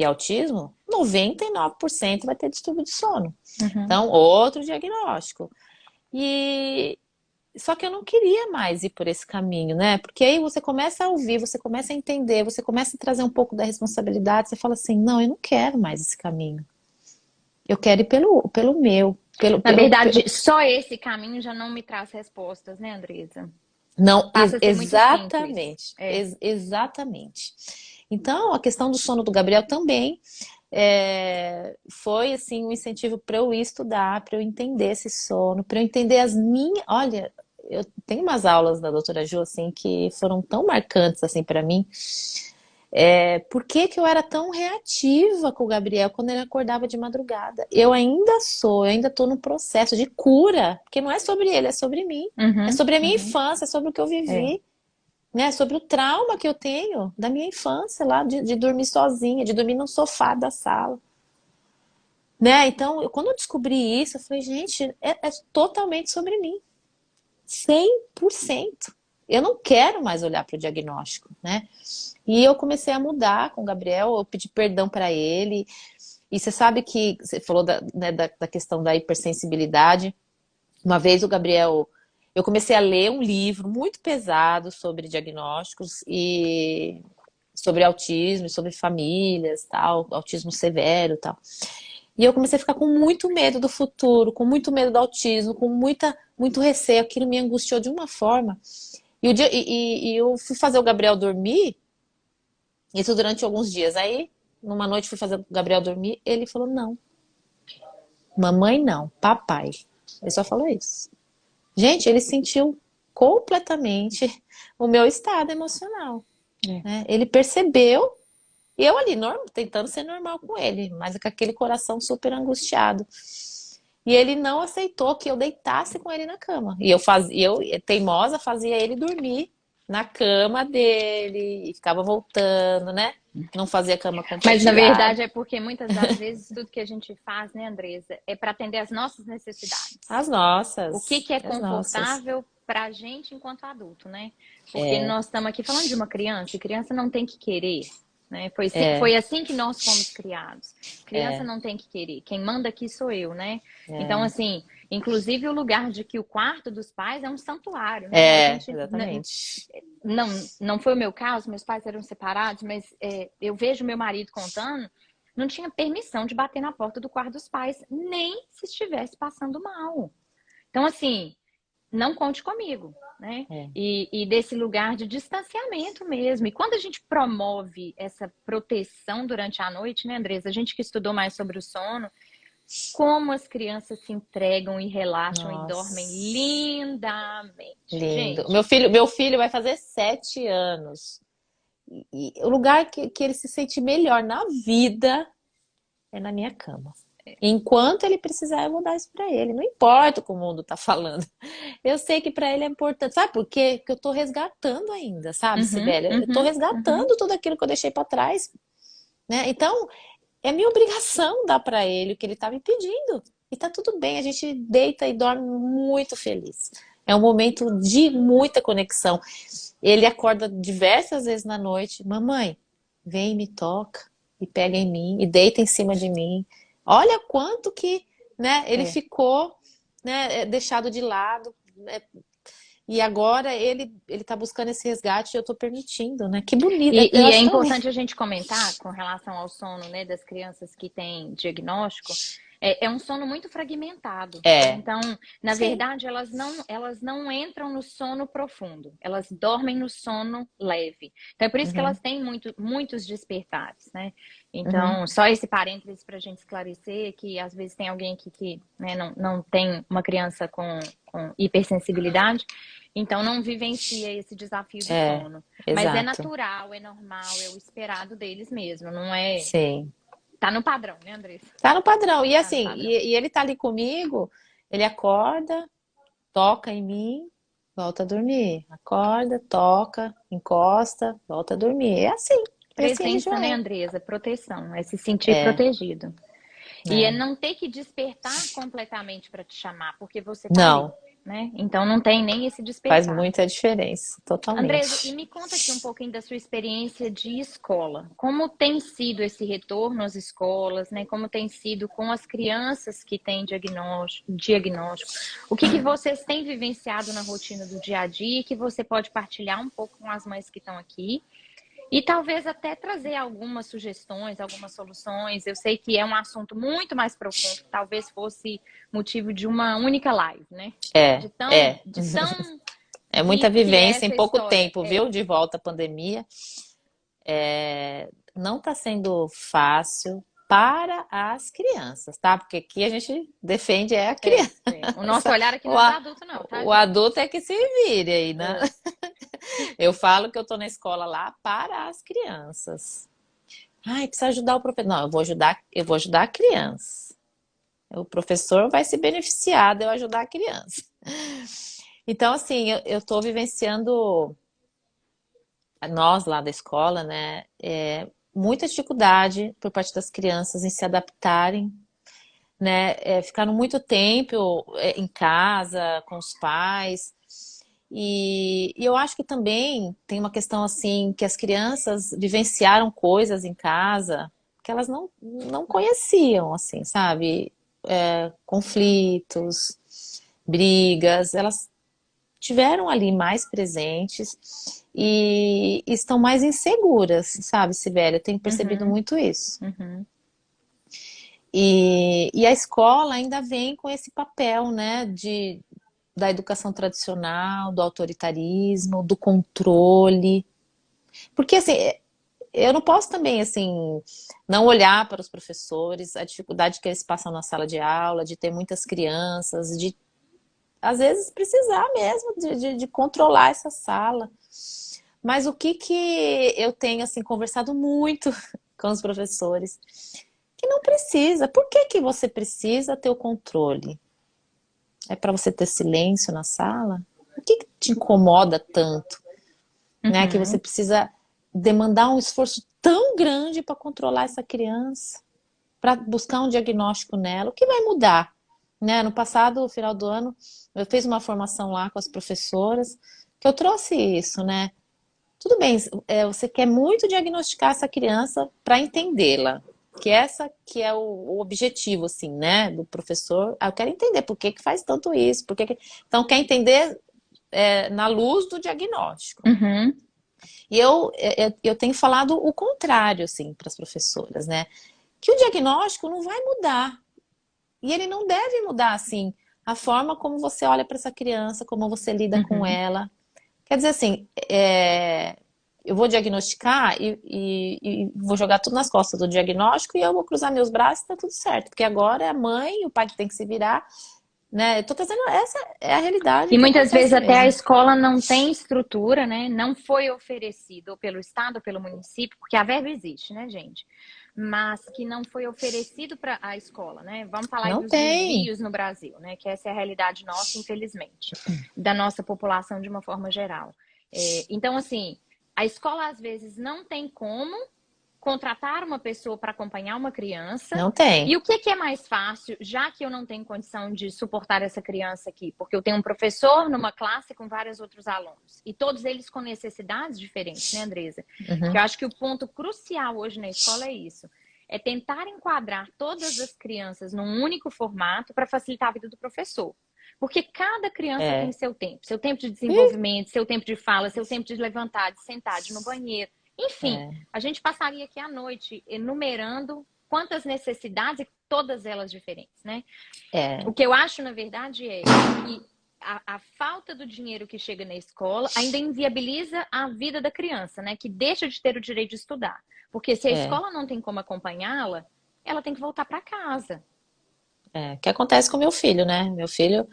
autismo, 99% vai ter distúrbio de sono. Uhum. Então, outro diagnóstico. E só que eu não queria mais ir por esse caminho, né? Porque aí você começa a ouvir, você começa a entender, você começa a trazer um pouco da responsabilidade, você fala assim, não, eu não quero mais esse caminho. Eu quero ir pelo meu, Na verdade, só esse caminho já não me traz respostas, né, Andresa? Não, Passa a ser muito simples. exatamente, exatamente. Então, a questão do sono do Gabriel também foi assim um incentivo para eu ir estudar, para eu entender esse sono, para eu entender as minhas. Olha, eu tenho umas aulas da doutora Ju assim que foram tão marcantes assim para mim. Por que que eu era tão reativa com o Gabriel quando ele acordava de madrugada? Eu ainda estou no processo de cura, porque não é sobre ele, é sobre mim. É Uhum, sobre a minha uhum. infância, é sobre o que eu É. vivi, né? Sobre o trauma que eu tenho da minha infância lá, de dormir sozinha, de dormir no sofá da sala. Né? Então, quando eu descobri isso, eu falei, gente, é totalmente sobre mim. 100%. Eu não quero mais olhar para o diagnóstico, né? E eu comecei a mudar com o Gabriel, eu pedi perdão para ele. E você sabe que você falou né, da questão da hipersensibilidade. Uma vez o Gabriel, eu comecei a ler um livro muito pesado sobre diagnósticos e sobre autismo, sobre famílias, tal, autismo severo, tal. E eu comecei a ficar com muito medo do futuro, com muito medo do autismo, com muito receio. Aquilo me angustiou de uma forma. E eu fui fazer o Gabriel dormir, isso durante alguns dias. Aí, numa noite, fui fazer o Gabriel dormir, ele falou: não, mamãe não, papai. Ele só falou isso. Gente, ele sentiu completamente o meu estado emocional. Né? Ele percebeu, e eu ali, tentando ser normal com ele, mas com aquele coração super angustiado. E ele não aceitou que eu deitasse com ele na cama. E eu teimosa, fazia ele dormir na cama dele, e ficava voltando, né? Não fazia cama Mas na compartilhada. verdade é porque muitas das vezes tudo que a gente faz, né, Andresa, é para atender às nossas necessidades. As O nossas, que é as nossas. confortável para a gente enquanto adulto, né? Porque nós estamos aqui falando de uma criança, e criança não tem que querer, né? É, Foi assim que nós fomos criados. Criança é, não tem que querer, quem manda aqui sou eu, né? Então, é. assim, inclusive o lugar de que o quarto dos pais é um santuário, né? A gente Exatamente. não, não foi o meu caso, meus pais eram separados, mas eu vejo meu marido contando, não tinha permissão de bater na porta do quarto dos pais, nem se estivesse passando mal. Então, assim, não conte comigo, né? É. E desse lugar de distanciamento mesmo. E quando a gente promove essa proteção durante a noite, né, Andresa? A gente que estudou mais sobre o sono, como as crianças se entregam e relaxam e dormem Nossa, lindamente. lindo. Gente, Meu filho vai fazer 7 anos. E o lugar que ele se sente melhor na vida é na minha cama. Enquanto ele precisar, eu vou dar isso pra ele. Não importa o que o mundo tá falando. Eu sei que pra ele é importante. Sabe por quê? Porque eu tô resgatando ainda, sabe, uhum, Sibeli? Eu tô uhum, uhum. resgatando tudo aquilo que eu deixei pra trás, né? Então, é minha obrigação dar pra ele o que ele tá me pedindo. E tá tudo bem, a gente deita e dorme muito feliz. É um momento de muita conexão. Ele acorda diversas vezes na noite. Mamãe, vem e me toca, e pega em mim, e deita em cima de mim. Olha quanto que, né, ele É. ficou, né, deixado de lado, né, e agora ele tá buscando esse resgate e eu tô permitindo, né? Que bonito. Eu E é acho tão lindo. importante a gente comentar com relação ao sono, né, das crianças que têm diagnóstico. É um sono muito fragmentado, né? É, Então, na sim. verdade, elas não entram no sono profundo, elas dormem no sono leve. Então, é por isso que Uhum, elas têm muitos despertares, né? uhum. Então, só esse parênteses para a gente esclarecer que às vezes tem alguém que né, não tem uma criança com hipersensibilidade, então não vivencia esse desafio do É, sono. Mas é exato. natural, é normal, é o esperado deles mesmo, não é. Sim. Tá no padrão, né, Andressa? Tá no padrão. E Tá no assim, padrão. e ele tá ali comigo, ele acorda, toca em mim, volta a dormir. Acorda, toca, encosta, volta a dormir. É assim. E assim ele Presença, já né, é. Andresa? Proteção, é se sentir É, protegido. E é é. não ter que despertar completamente para te chamar, porque você tá ali. Não. né? Então não tem nem esse Faz despertar. muita diferença, Andresa, e totalmente. me conta aqui um pouquinho da sua experiência de escola. Como tem sido esse retorno às escolas, né? Como tem sido com as crianças que têm diagnóstico? O que vocês têm vivenciado na rotina do dia a dia que você pode partilhar um pouco com as mães que estão aqui? E talvez até trazer algumas sugestões, algumas soluções. Eu sei que é um assunto muito mais profundo, que talvez fosse motivo de uma única live, né? É, é. De tão É muita rico que é vivência em essa pouco história. tempo, viu? De volta à pandemia. Não está sendo fácil para as crianças, tá? Porque aqui a gente defende a criança. O nosso olhar aqui O, não é do adulto, não, tá, o gente? adulto é que se vire aí, né? Eu falo que eu tô na escola lá para as crianças. Ai, precisa ajudar o professor. Não, eu vou ajudar a criança. O professor vai se beneficiar de eu ajudar a criança. Então, assim, eu tô vivenciando, nós lá da escola, né, muita dificuldade por parte das crianças em se adaptarem, né, ficaram muito tempo em casa, com os pais, e eu acho que também tem uma questão assim, que as crianças vivenciaram coisas em casa que elas não conheciam, assim, sabe? Conflitos, brigas, elas tiveram ali mais presentes e estão mais inseguras, sabe, Sibeli? Eu tenho percebido Uhum, muito isso. uhum, E a escola ainda vem com esse papel, né, da educação tradicional, do autoritarismo, do controle. Porque, assim, eu não posso também, assim, não olhar para os professores, a dificuldade que eles passam na sala de aula, de ter muitas crianças, de, às vezes, precisar mesmo de controlar essa sala. Mas o que eu tenho, assim, conversado muito com os professores, que não precisa. Por que você precisa ter o controle? É para você ter silêncio na sala? O que te incomoda tanto, né? Que você uhum. precisa demandar um esforço tão grande para controlar essa criança, para buscar um diagnóstico nela. O que vai mudar? Né? No passado, no final do ano, eu fiz uma formação lá com as professoras, que eu trouxe isso, né? Tudo bem, você quer muito diagnosticar essa criança para entendê-la. Que essa que é o objetivo, assim, né, do professor. Eu quero entender por que faz tanto isso, Então, quer entender na luz do diagnóstico. Uhum. E eu tenho falado o contrário, assim, para as professoras, né? Que o diagnóstico não vai mudar. E ele não deve mudar, assim, a forma como você olha para essa criança, como você lida com Uhum. ela. Quer dizer assim, eu vou diagnosticar e vou jogar tudo nas costas do diagnóstico e eu vou cruzar meus braços e tá tudo certo. Porque agora é a mãe e o pai que tem que se virar, né? Eu tô trazendo, essa é a realidade E que muitas vezes acontece até a mesmo. escola não tem estrutura, né? Não foi oferecido ou pelo estado ou pelo município, porque a verba existe, né, gente? Mas que não foi oferecido para a escola, né? Vamos falar aí Não dos tem. desvios no Brasil, né? Que essa é a realidade nossa, infelizmente, da nossa população de uma forma geral. Então, assim, a escola às vezes não tem como contratar uma pessoa para acompanhar uma criança. Não tem. E o que é mais fácil, já que eu não tenho condição de suportar essa criança aqui? Porque eu tenho um professor numa classe com vários outros alunos. E todos eles com necessidades diferentes, né, Andresa? Uhum. Que eu acho que o ponto crucial hoje na escola é isso. É tentar enquadrar todas as crianças num único formato para facilitar a vida do professor. Porque cada criança tem É. seu tempo de Ih, desenvolvimento, seu tempo de fala, seu tempo de levantar, de sentar, de ir no banheiro. Enfim, é. a gente passaria aqui à noite enumerando quantas necessidades e todas elas diferentes, né? É. O que eu acho, na verdade, é que a falta do dinheiro que chega na escola ainda inviabiliza a vida da criança, né? Que deixa de ter o direito de estudar. Porque se a É. escola não tem como acompanhá-la, ela tem que voltar para casa. O que acontece com meu filho, né? Meu filho,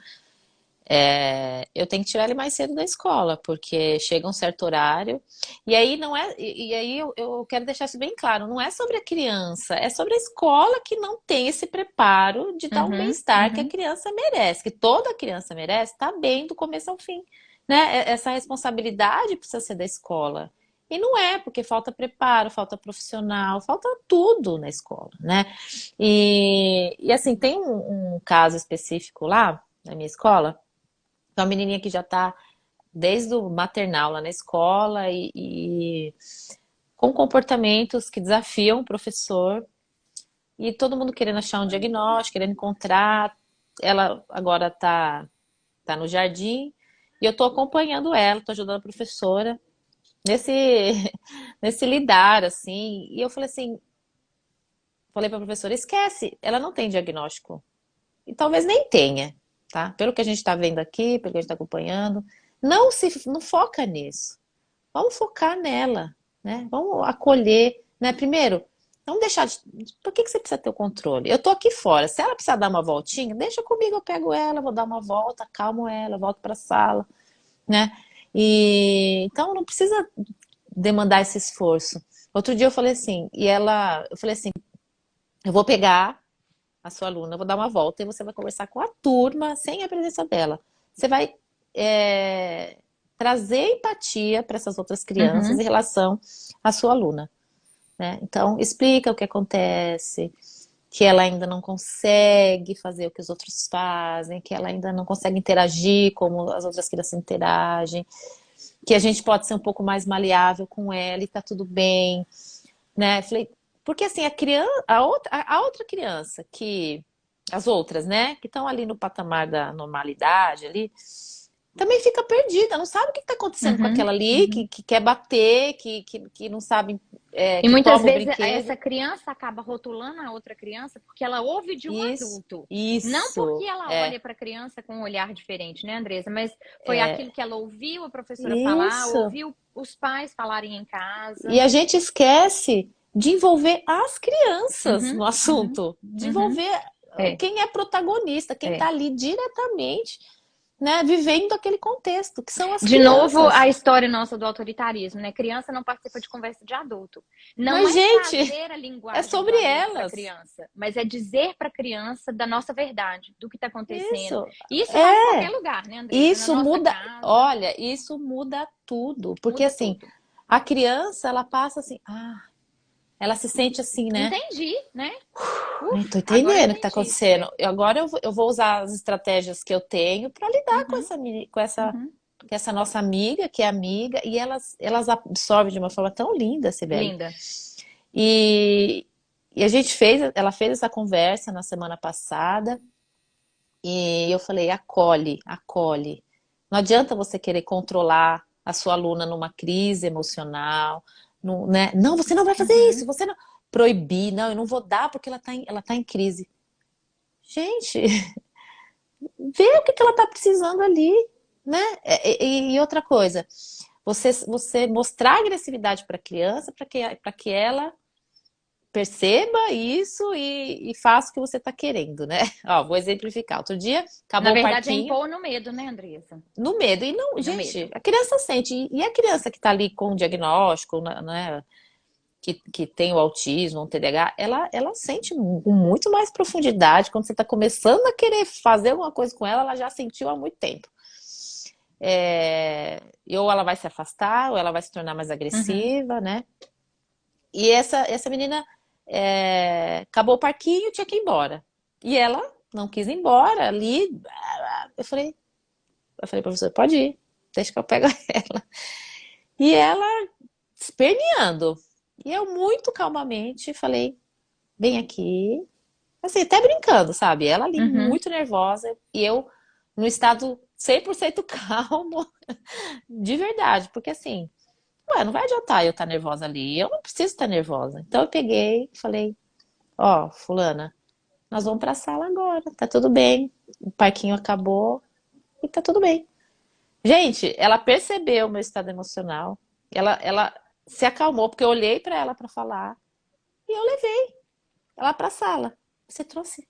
eu tenho que tirar ele mais cedo da escola, porque chega um certo horário. E aí não é, e aí eu quero deixar isso bem claro, não é sobre a criança, é sobre a escola que não tem esse preparo de dar um Uhum, bem-estar que a uhum, criança merece, que toda criança merece, tá bem do começo ao fim, né? Essa responsabilidade precisa ser da escola. E não é, porque falta preparo, falta profissional, falta tudo na escola, né? E assim, tem um caso específico lá na minha escola Então, a menininha que já tá desde o maternal lá na escola e com comportamentos que desafiam o professor e todo mundo querendo achar um diagnóstico, querendo encontrar. Ela agora tá no jardim e eu tô acompanhando ela, tô ajudando a professora nesse, nesse lidar, assim. E eu falei assim, falei pra professora, esquece, ela não tem diagnóstico. E talvez nem tenha, tá? Pelo que a gente está vendo aqui, pelo que a gente está acompanhando, não foca nisso. Vamos focar nela, né? Vamos acolher, né? Primeiro, vamos deixar de... Por que você precisa ter o controle? Eu tô aqui fora. Se ela precisar dar uma voltinha, deixa comigo, eu pego ela, vou dar uma volta, acalmo ela, volto para a sala, né? E então não precisa demandar esse esforço. Outro dia eu falei assim, eu falei assim, eu vou pegar a sua aluna, eu vou dar uma volta e você vai conversar com a turma sem a presença dela. Você vai trazer empatia para essas outras crianças em Uhum. relação à sua aluna, né? Então, explica o que acontece, que ela ainda não consegue fazer o que os outros fazem, que ela ainda não consegue interagir como as outras crianças interagem, que a gente pode ser um pouco mais maleável com ela e tá tudo bem, né? Falei, porque assim, a outra criança que as outras, né, que estão ali no patamar da normalidade ali, também fica perdida, não sabe o que está acontecendo com Uhum. aquela ali, Uhum. que quer bater, que não sabe, E que muitas toma o vezes brinquedo. essa criança acaba rotulando a outra criança porque ela ouve de um Isso, adulto. Não porque isso, ela olha para a criança com um olhar diferente, né, Andresa? Mas foi aquilo é, que ela ouviu a professora falar, isso. ouviu os pais falarem em E casa. a gente esquece de envolver as crianças Uhum, no uhum, assunto, de uhum. envolver É, quem é protagonista, quem está é. ali diretamente, né, vivendo aquele contexto, que são as De novo, crianças. a história nossa do autoritarismo, né? Criança não participa de conversa de adulto. Não Mas, é gente, trazer a é linguagem do sobre adulto para a elas. criança, mas é dizer para a criança da nossa verdade, do que está acontecendo. Isso. E isso vale em qualquer É. lugar, né, Andresa? Na Isso nossa muda, casa, olha, isso muda tudo, porque muda assim, tudo. a criança, ela passa assim, ela se sente assim, né? Entendi, né? Ai, tô Agora eu entendendo o que tá entendi. acontecendo. Agora eu vou usar as estratégias que eu tenho para lidar com Uhum, uhum. com essa nossa amiga, que é amiga, e elas absorvem de uma forma tão linda, Sibeli. Linda. E, e ela fez essa conversa na semana passada, e eu falei, acolhe, acolhe. Não adianta você querer controlar a sua aluna numa crise emocional, né? Não, você não vai fazer isso, Uhum. você não. Proibir, não, eu não vou dar porque ela tá em crise. Gente, vê o que que ela tá precisando ali, né? E outra coisa, você mostrar agressividade para a criança para que ela perceba isso e faça o que você está querendo, né? Ó, vou exemplificar. Outro dia, Na acabou o verdade, é parquinho, impor no medo, né, Andressa? no medo. E não, No medo. gente, a criança sente. E a criança que está ali com o diagnóstico, né? Que tem o autismo, o TDAH, ela sente com muito mais profundidade. Quando você está começando a querer fazer alguma coisa com ela já sentiu há muito tempo. Ou ela vai se afastar, ou ela vai se tornar mais Uhum. agressiva, né? E essa menina acabou o parquinho, tinha que ir embora. E ela não quis ir embora ali. Eu falei, professor, pode ir, deixa que eu pego ela. E ela esperneando. E eu muito calmamente falei, vem aqui. Assim, até brincando, sabe? Ela ali Uhum. muito nervosa e eu no estado 100% calmo, de verdade. Porque assim, ué, não vai adiantar eu estar nervosa ali. Eu não preciso estar nervosa. Então eu peguei e falei, ó, fulana, nós vamos pra sala agora, tá tudo bem. O parquinho acabou e tá tudo bem. Gente, ela percebeu o meu estado emocional. Ela se acalmou, porque eu olhei pra ela pra falar e eu levei ela pra sala. Você trouxe?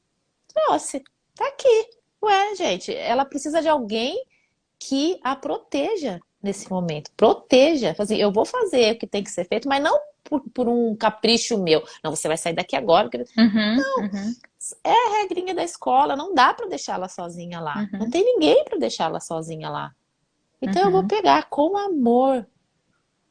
Trouxe. Tá aqui. Ué, gente, ela precisa de alguém que a proteja nesse momento. Proteja. Assim, eu vou fazer o que tem que ser feito, mas não por um capricho meu. Não, você vai sair daqui agora. Uhum. Uhum. É a regrinha da escola, não dá para deixar ela sozinha lá. Não Uhum. tem ninguém para deixar ela sozinha lá. Então eu vou Uhum. pegar com amor,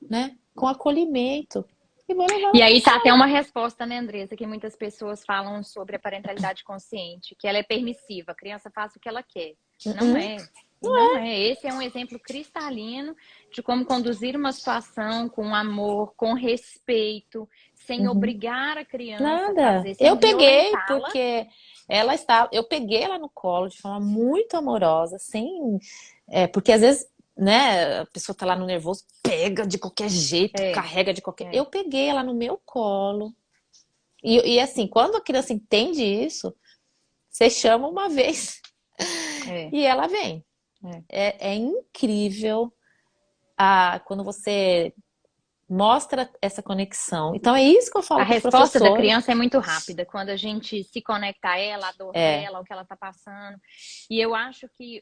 né? Com acolhimento e vou levar ela E para aí tá até sala. uma resposta, né, Andressa, que muitas pessoas falam sobre a parentalidade consciente, que ela é permissiva, a criança faz o que ela quer. Não Uh-uh. é. E não é. Esse é um exemplo cristalino de como conduzir uma situação com amor, com respeito, sem Uhum. obrigar a criança a Nada. fazer, sem Eu peguei violentá-la. porque eu peguei ela no colo de forma muito amorosa, sem, porque às vezes, né, a pessoa tá lá no nervoso, pega de qualquer jeito, É, carrega de qualquer. é, Eu peguei ela no meu colo. E assim, quando a criança entende isso, você chama uma vez é. e ela vem. É. É incrível quando você mostra essa conexão. Então é isso que eu A falo para os resposta da professores. criança é muito rápida quando a gente se conecta a ela, a dor É. dela, o que ela está passando. E eu acho que,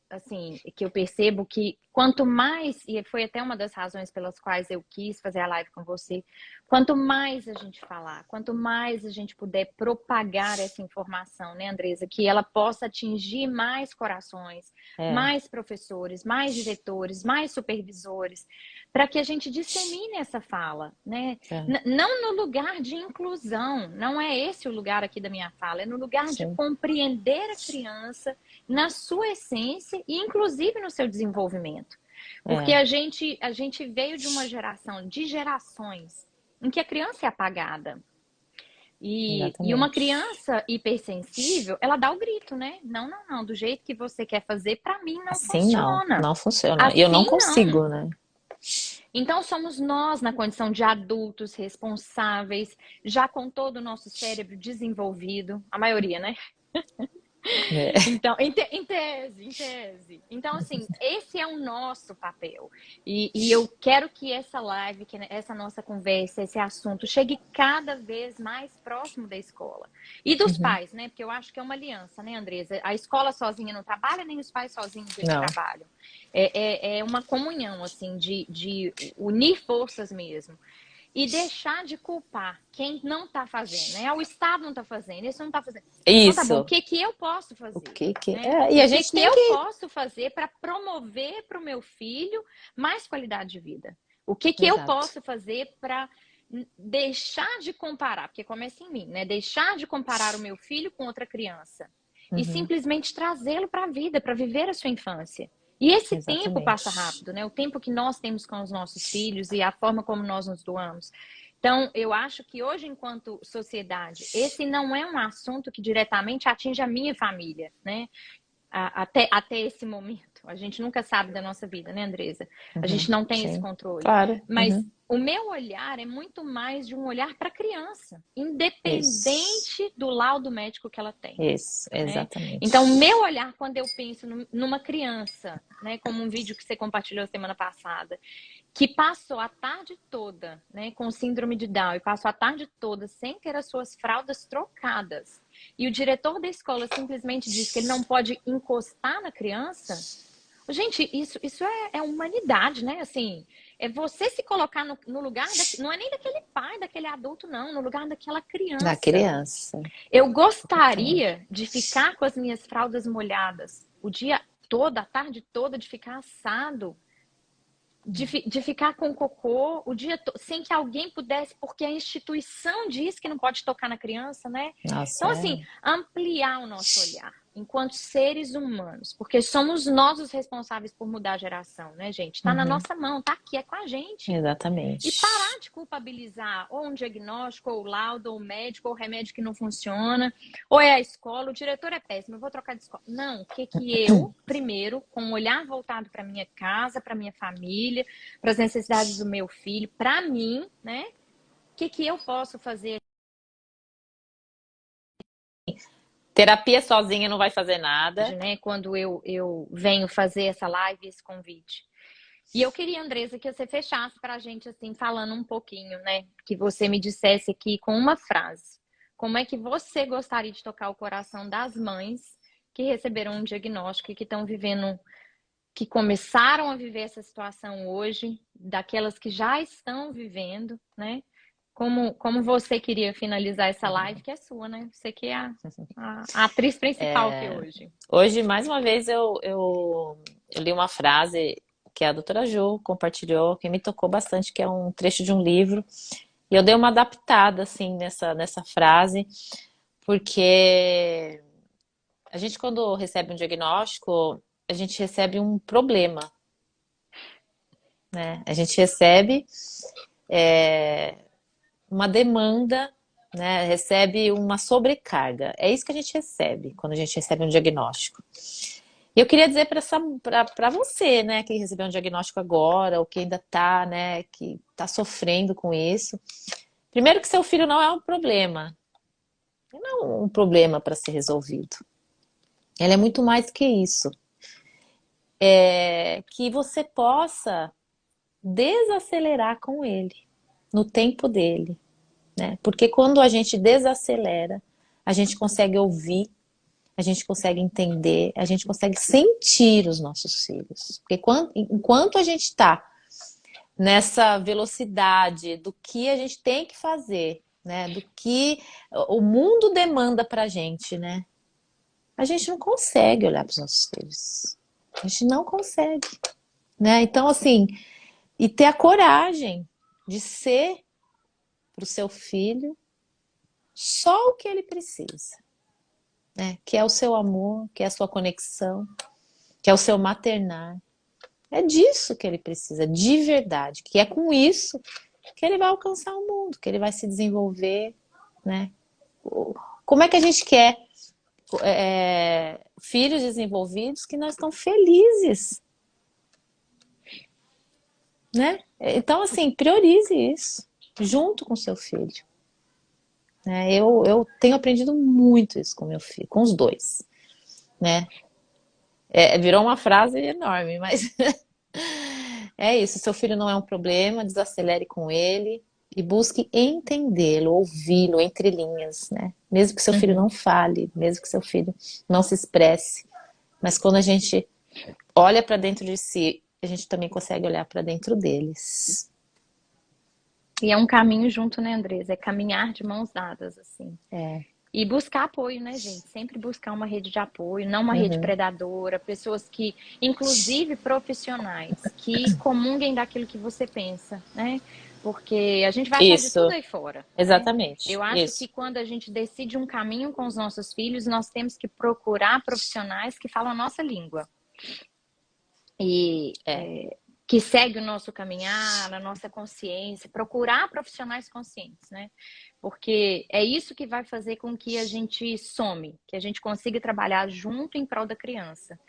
assim, que eu percebo que quanto mais, e foi até uma das razões pelas quais eu quis fazer a live com você, quanto mais a gente falar, quanto mais a gente puder propagar essa informação, né, Andresa, que ela possa atingir mais corações, É, mais professores, mais diretores, mais supervisores, para que a gente dissemine essa fala, né? é, Não no lugar de inclusão, não é esse o lugar aqui da minha fala, é no lugar de sim, compreender a criança na sua essência e inclusive no seu desenvolvimento. Porque é, a gente veio de uma geração, de gerações, em que a criança é apagada. E uma exatamente. criança hipersensível, ela dá o grito, né? Não, não, não, do jeito que você quer fazer, para mim não Assim não, funciona. não funciona. E eu não Assim não. consigo, né? Então, somos nós, na condição de adultos responsáveis, já com todo o nosso cérebro desenvolvido, a maioria, né? É, Então, em tese, em tese. Então, assim, esse é o nosso papel. E eu quero que essa live, que essa nossa conversa, esse assunto, chegue cada vez mais próximo da escola. E dos uhum, pais, né? Porque eu acho que é uma aliança, né, Andresa? A escola sozinha não trabalha, nem os pais sozinhos eles não, trabalham. É uma comunhão, assim, de unir forças mesmo e deixar de culpar quem não está fazendo, né? O Estado não está fazendo, isso não está fazendo. Então tá bom, o isso. que que eu posso O fazer? que que Né? é? E O a que gente que tem eu que, posso fazer para promover para o meu filho mais qualidade de vida? O que que eu exato. posso fazer para deixar de comparar, porque começa em mim, né? Deixar de comparar o meu filho com outra criança e Uhum, simplesmente trazê-lo para a vida, para viver a sua infância. E esse tempo passa exatamente. rápido, né? O tempo que nós temos com os nossos filhos e a forma como nós nos doamos. Então, eu acho que hoje, enquanto sociedade, esse não é um assunto que diretamente atinge a minha família, né? Até esse momento. A gente nunca sabe da nossa vida, né, Andresa? A Uhum, gente não tem esse sim, controle. claro. Mas Uhum, o meu olhar é muito mais de um olhar para a criança, isso, independente do laudo médico que ela tem. isso, Né? exatamente. Então, o meu olhar, quando eu penso numa criança, né, como um vídeo que você compartilhou semana passada, que passou a tarde toda, né, com síndrome de Down, e passou a tarde toda sem ter as suas fraldas trocadas, e o diretor da escola simplesmente diz que ele não pode encostar na criança. Gente, isso é humanidade, né? Assim, é você se colocar no lugar, não é nem daquele pai, daquele adulto, não, no lugar daquela Da criança. criança, Eu exatamente. gostaria de ficar com as minhas fraldas molhadas o dia todo, a tarde toda, de ficar assado, de ficar com cocô o dia todo, sem que alguém pudesse, porque a instituição diz que não pode tocar na criança, né? Nossa, Então, assim, ampliar o nosso olhar enquanto seres humanos, porque somos nós os responsáveis por mudar a geração, né, gente? Tá na uhum, nossa mão, tá aqui, é com a gente. E exatamente. parar de culpabilizar ou um diagnóstico, ou o laudo, ou o médico, ou o remédio que não funciona, ou é a escola, o diretor é péssimo, eu vou trocar de escola. Não, o que que eu, primeiro, com um olhar voltado para minha casa, para minha família, para as necessidades do meu filho, para mim, né? O que que eu posso fazer, Terapia sozinha não vai fazer nada. né? Quando eu venho fazer essa live, esse convite. E eu queria, Andresa, que você fechasse para a gente, assim, falando um pouquinho, né? Que você me dissesse aqui com uma frase. Como é que você gostaria de tocar o coração das mães que receberam um diagnóstico e que estão vivendo, que começaram a viver essa situação hoje, daquelas que já estão vivendo, né? Como você queria finalizar essa live, que é sua, né? Você que é a atriz principal aqui hoje. Hoje, mais uma vez, eu li uma frase que a doutora Ju compartilhou, que me tocou bastante, que é um trecho de um livro. E eu dei uma adaptada, assim, nessa frase, porque a gente, quando recebe um diagnóstico, a gente recebe um problema, né? A gente recebe uma demanda, né? Recebe uma sobrecarga. É isso que a gente recebe quando a gente recebe um diagnóstico. E eu queria dizer para você, né, que recebeu um diagnóstico agora, ou que ainda está, né, que está sofrendo com isso. Primeiro que seu filho não é um problema. Não é um problema para ser resolvido. Ele é muito mais que isso. É que você possa desacelerar com ele, no tempo dele, né? Porque quando a gente desacelera, a gente consegue ouvir, a gente consegue entender, a gente consegue sentir os nossos filhos. Porque enquanto a gente está nessa velocidade do que a gente tem que fazer, né? Do que o mundo demanda pra gente, né? A gente não consegue olhar para os nossos filhos. A gente não consegue, né? Então, assim, e ter a coragem de ser para o seu filho só o que ele precisa, né? Que é o seu amor, que é a sua conexão, que é o seu maternar. É disso que ele precisa, de verdade. Que é com isso que ele vai alcançar o mundo, que ele vai se desenvolver, né? Como é que a gente quer filhos desenvolvidos que não estão felizes, né? Então, assim, priorize isso junto com seu filho. Né? Eu tenho aprendido muito isso com meu filho, com os dois, né? Virou uma frase enorme, mas é isso. Seu filho não é um problema, desacelere com ele e busque entendê-lo, ouvi-lo entre linhas, né? Mesmo que seu filho não fale, mesmo que seu filho não se expresse, mas quando a gente olha para dentro de si, a gente também consegue olhar para dentro deles. E é um caminho junto, né, Andresa? É caminhar de mãos dadas, assim. É. E buscar apoio, né, gente? Sempre buscar uma rede de apoio, não uma rede predadora, pessoas que, inclusive profissionais, que comunguem daquilo que você pensa, né? Porque a gente vai achar de tudo aí fora. Exatamente. Né? Eu acho que quando a gente decide um caminho com os nossos filhos, nós temos que procurar profissionais que falam a nossa língua. E que segue o nosso caminhar, a nossa consciência, procurar profissionais conscientes, né? Porque é isso que vai fazer com que a gente some, que a gente consiga trabalhar junto em prol da criança.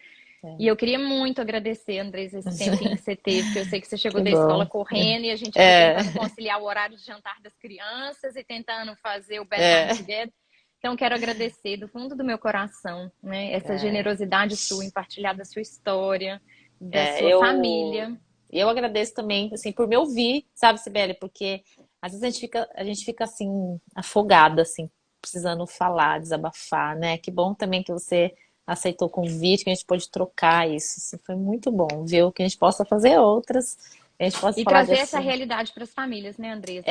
E eu queria muito agradecer, Andressa, esse tempinho que você teve, que eu sei que você chegou da escola correndo e a gente tentando conciliar o horário de jantar das crianças e tentando fazer o bedtime together. Então, quero agradecer do fundo do meu coração, né? Essa generosidade sua em partilhar da sua história, da sua família. Eu agradeço também, assim, por me ouvir, sabe, Sibeli? Porque às vezes a gente fica assim, afogada, assim, precisando falar, desabafar, né? Que bom também que você aceitou o convite, que a gente pôde trocar isso. Assim, foi muito bom, viu? Que a gente possa fazer outras. A gente possa falar trazer essa realidade para as famílias, né, Andressa?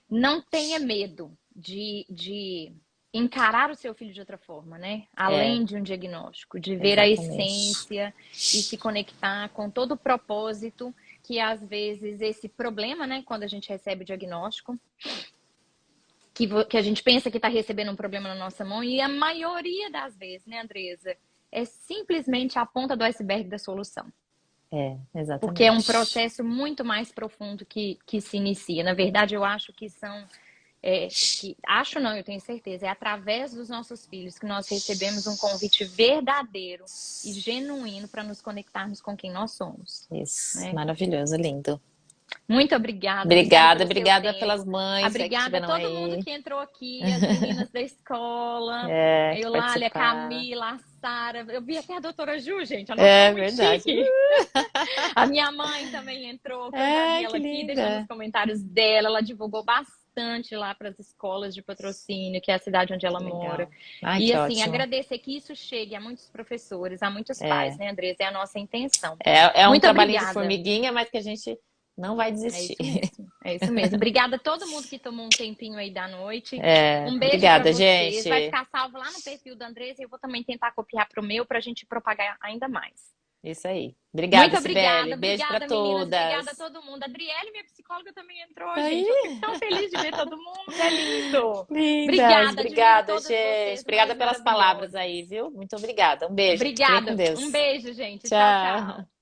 Não tenha medo de encarar o seu filho de outra forma, né? Além de um diagnóstico, de ver a essência e se conectar com todo o propósito que às vezes esse problema, né, quando a gente recebe o diagnóstico, que a gente pensa que está recebendo um problema na nossa mão e a maioria das vezes, né, Andresa, é simplesmente a ponta do iceberg da solução. Exatamente. Porque é um processo muito mais profundo que se inicia. Na verdade, eu acho que são eu tenho certeza, é através dos nossos filhos que nós recebemos um convite verdadeiro e genuíno para nos conectarmos com quem nós somos. Isso, maravilhoso, lindo. Muito obrigada. Obrigada pelas mães. Obrigada a todo mundo que entrou aqui, as meninas da escola, a Eulália, a Camila, a Sara. Eu vi até a doutora Ju, gente. A nossa verdade. A minha mãe também entrou, que eu já vi ela aqui, deixando os comentários dela. Ela divulgou bastante lá para as escolas de patrocínio, que é a cidade onde ela mora. E assim, agradecer que isso chegue a muitos professores, a muitos pais, né, Andressa? É a nossa intenção. Muito um trabalhinho de formiguinha, mas que a gente não vai desistir. É isso mesmo. Obrigada a todo mundo que tomou um tempinho aí da noite. Um beijo obrigada, pra vocês. gente. Vai ficar salvo lá no perfil da Andressa e eu vou também tentar copiar pro meu pra gente propagar ainda mais. Isso aí. Obrigada, Muito Cibele. obrigada, Beijo para obrigada meninas, obrigada a todas. todo mundo. A Adriele, minha psicóloga, também entrou, Aí. gente. Eu fico tão feliz de ver todo mundo, é lindo. Lindas, Obrigada, admiro obrigada, todas gente. vocês, Obrigada mulheres pelas palavras maravilhosas. aí, viu? Muito obrigada. Um beijo. Fiquem com Obrigada, um Deus. beijo, gente. Tchau, tchau. Tchau.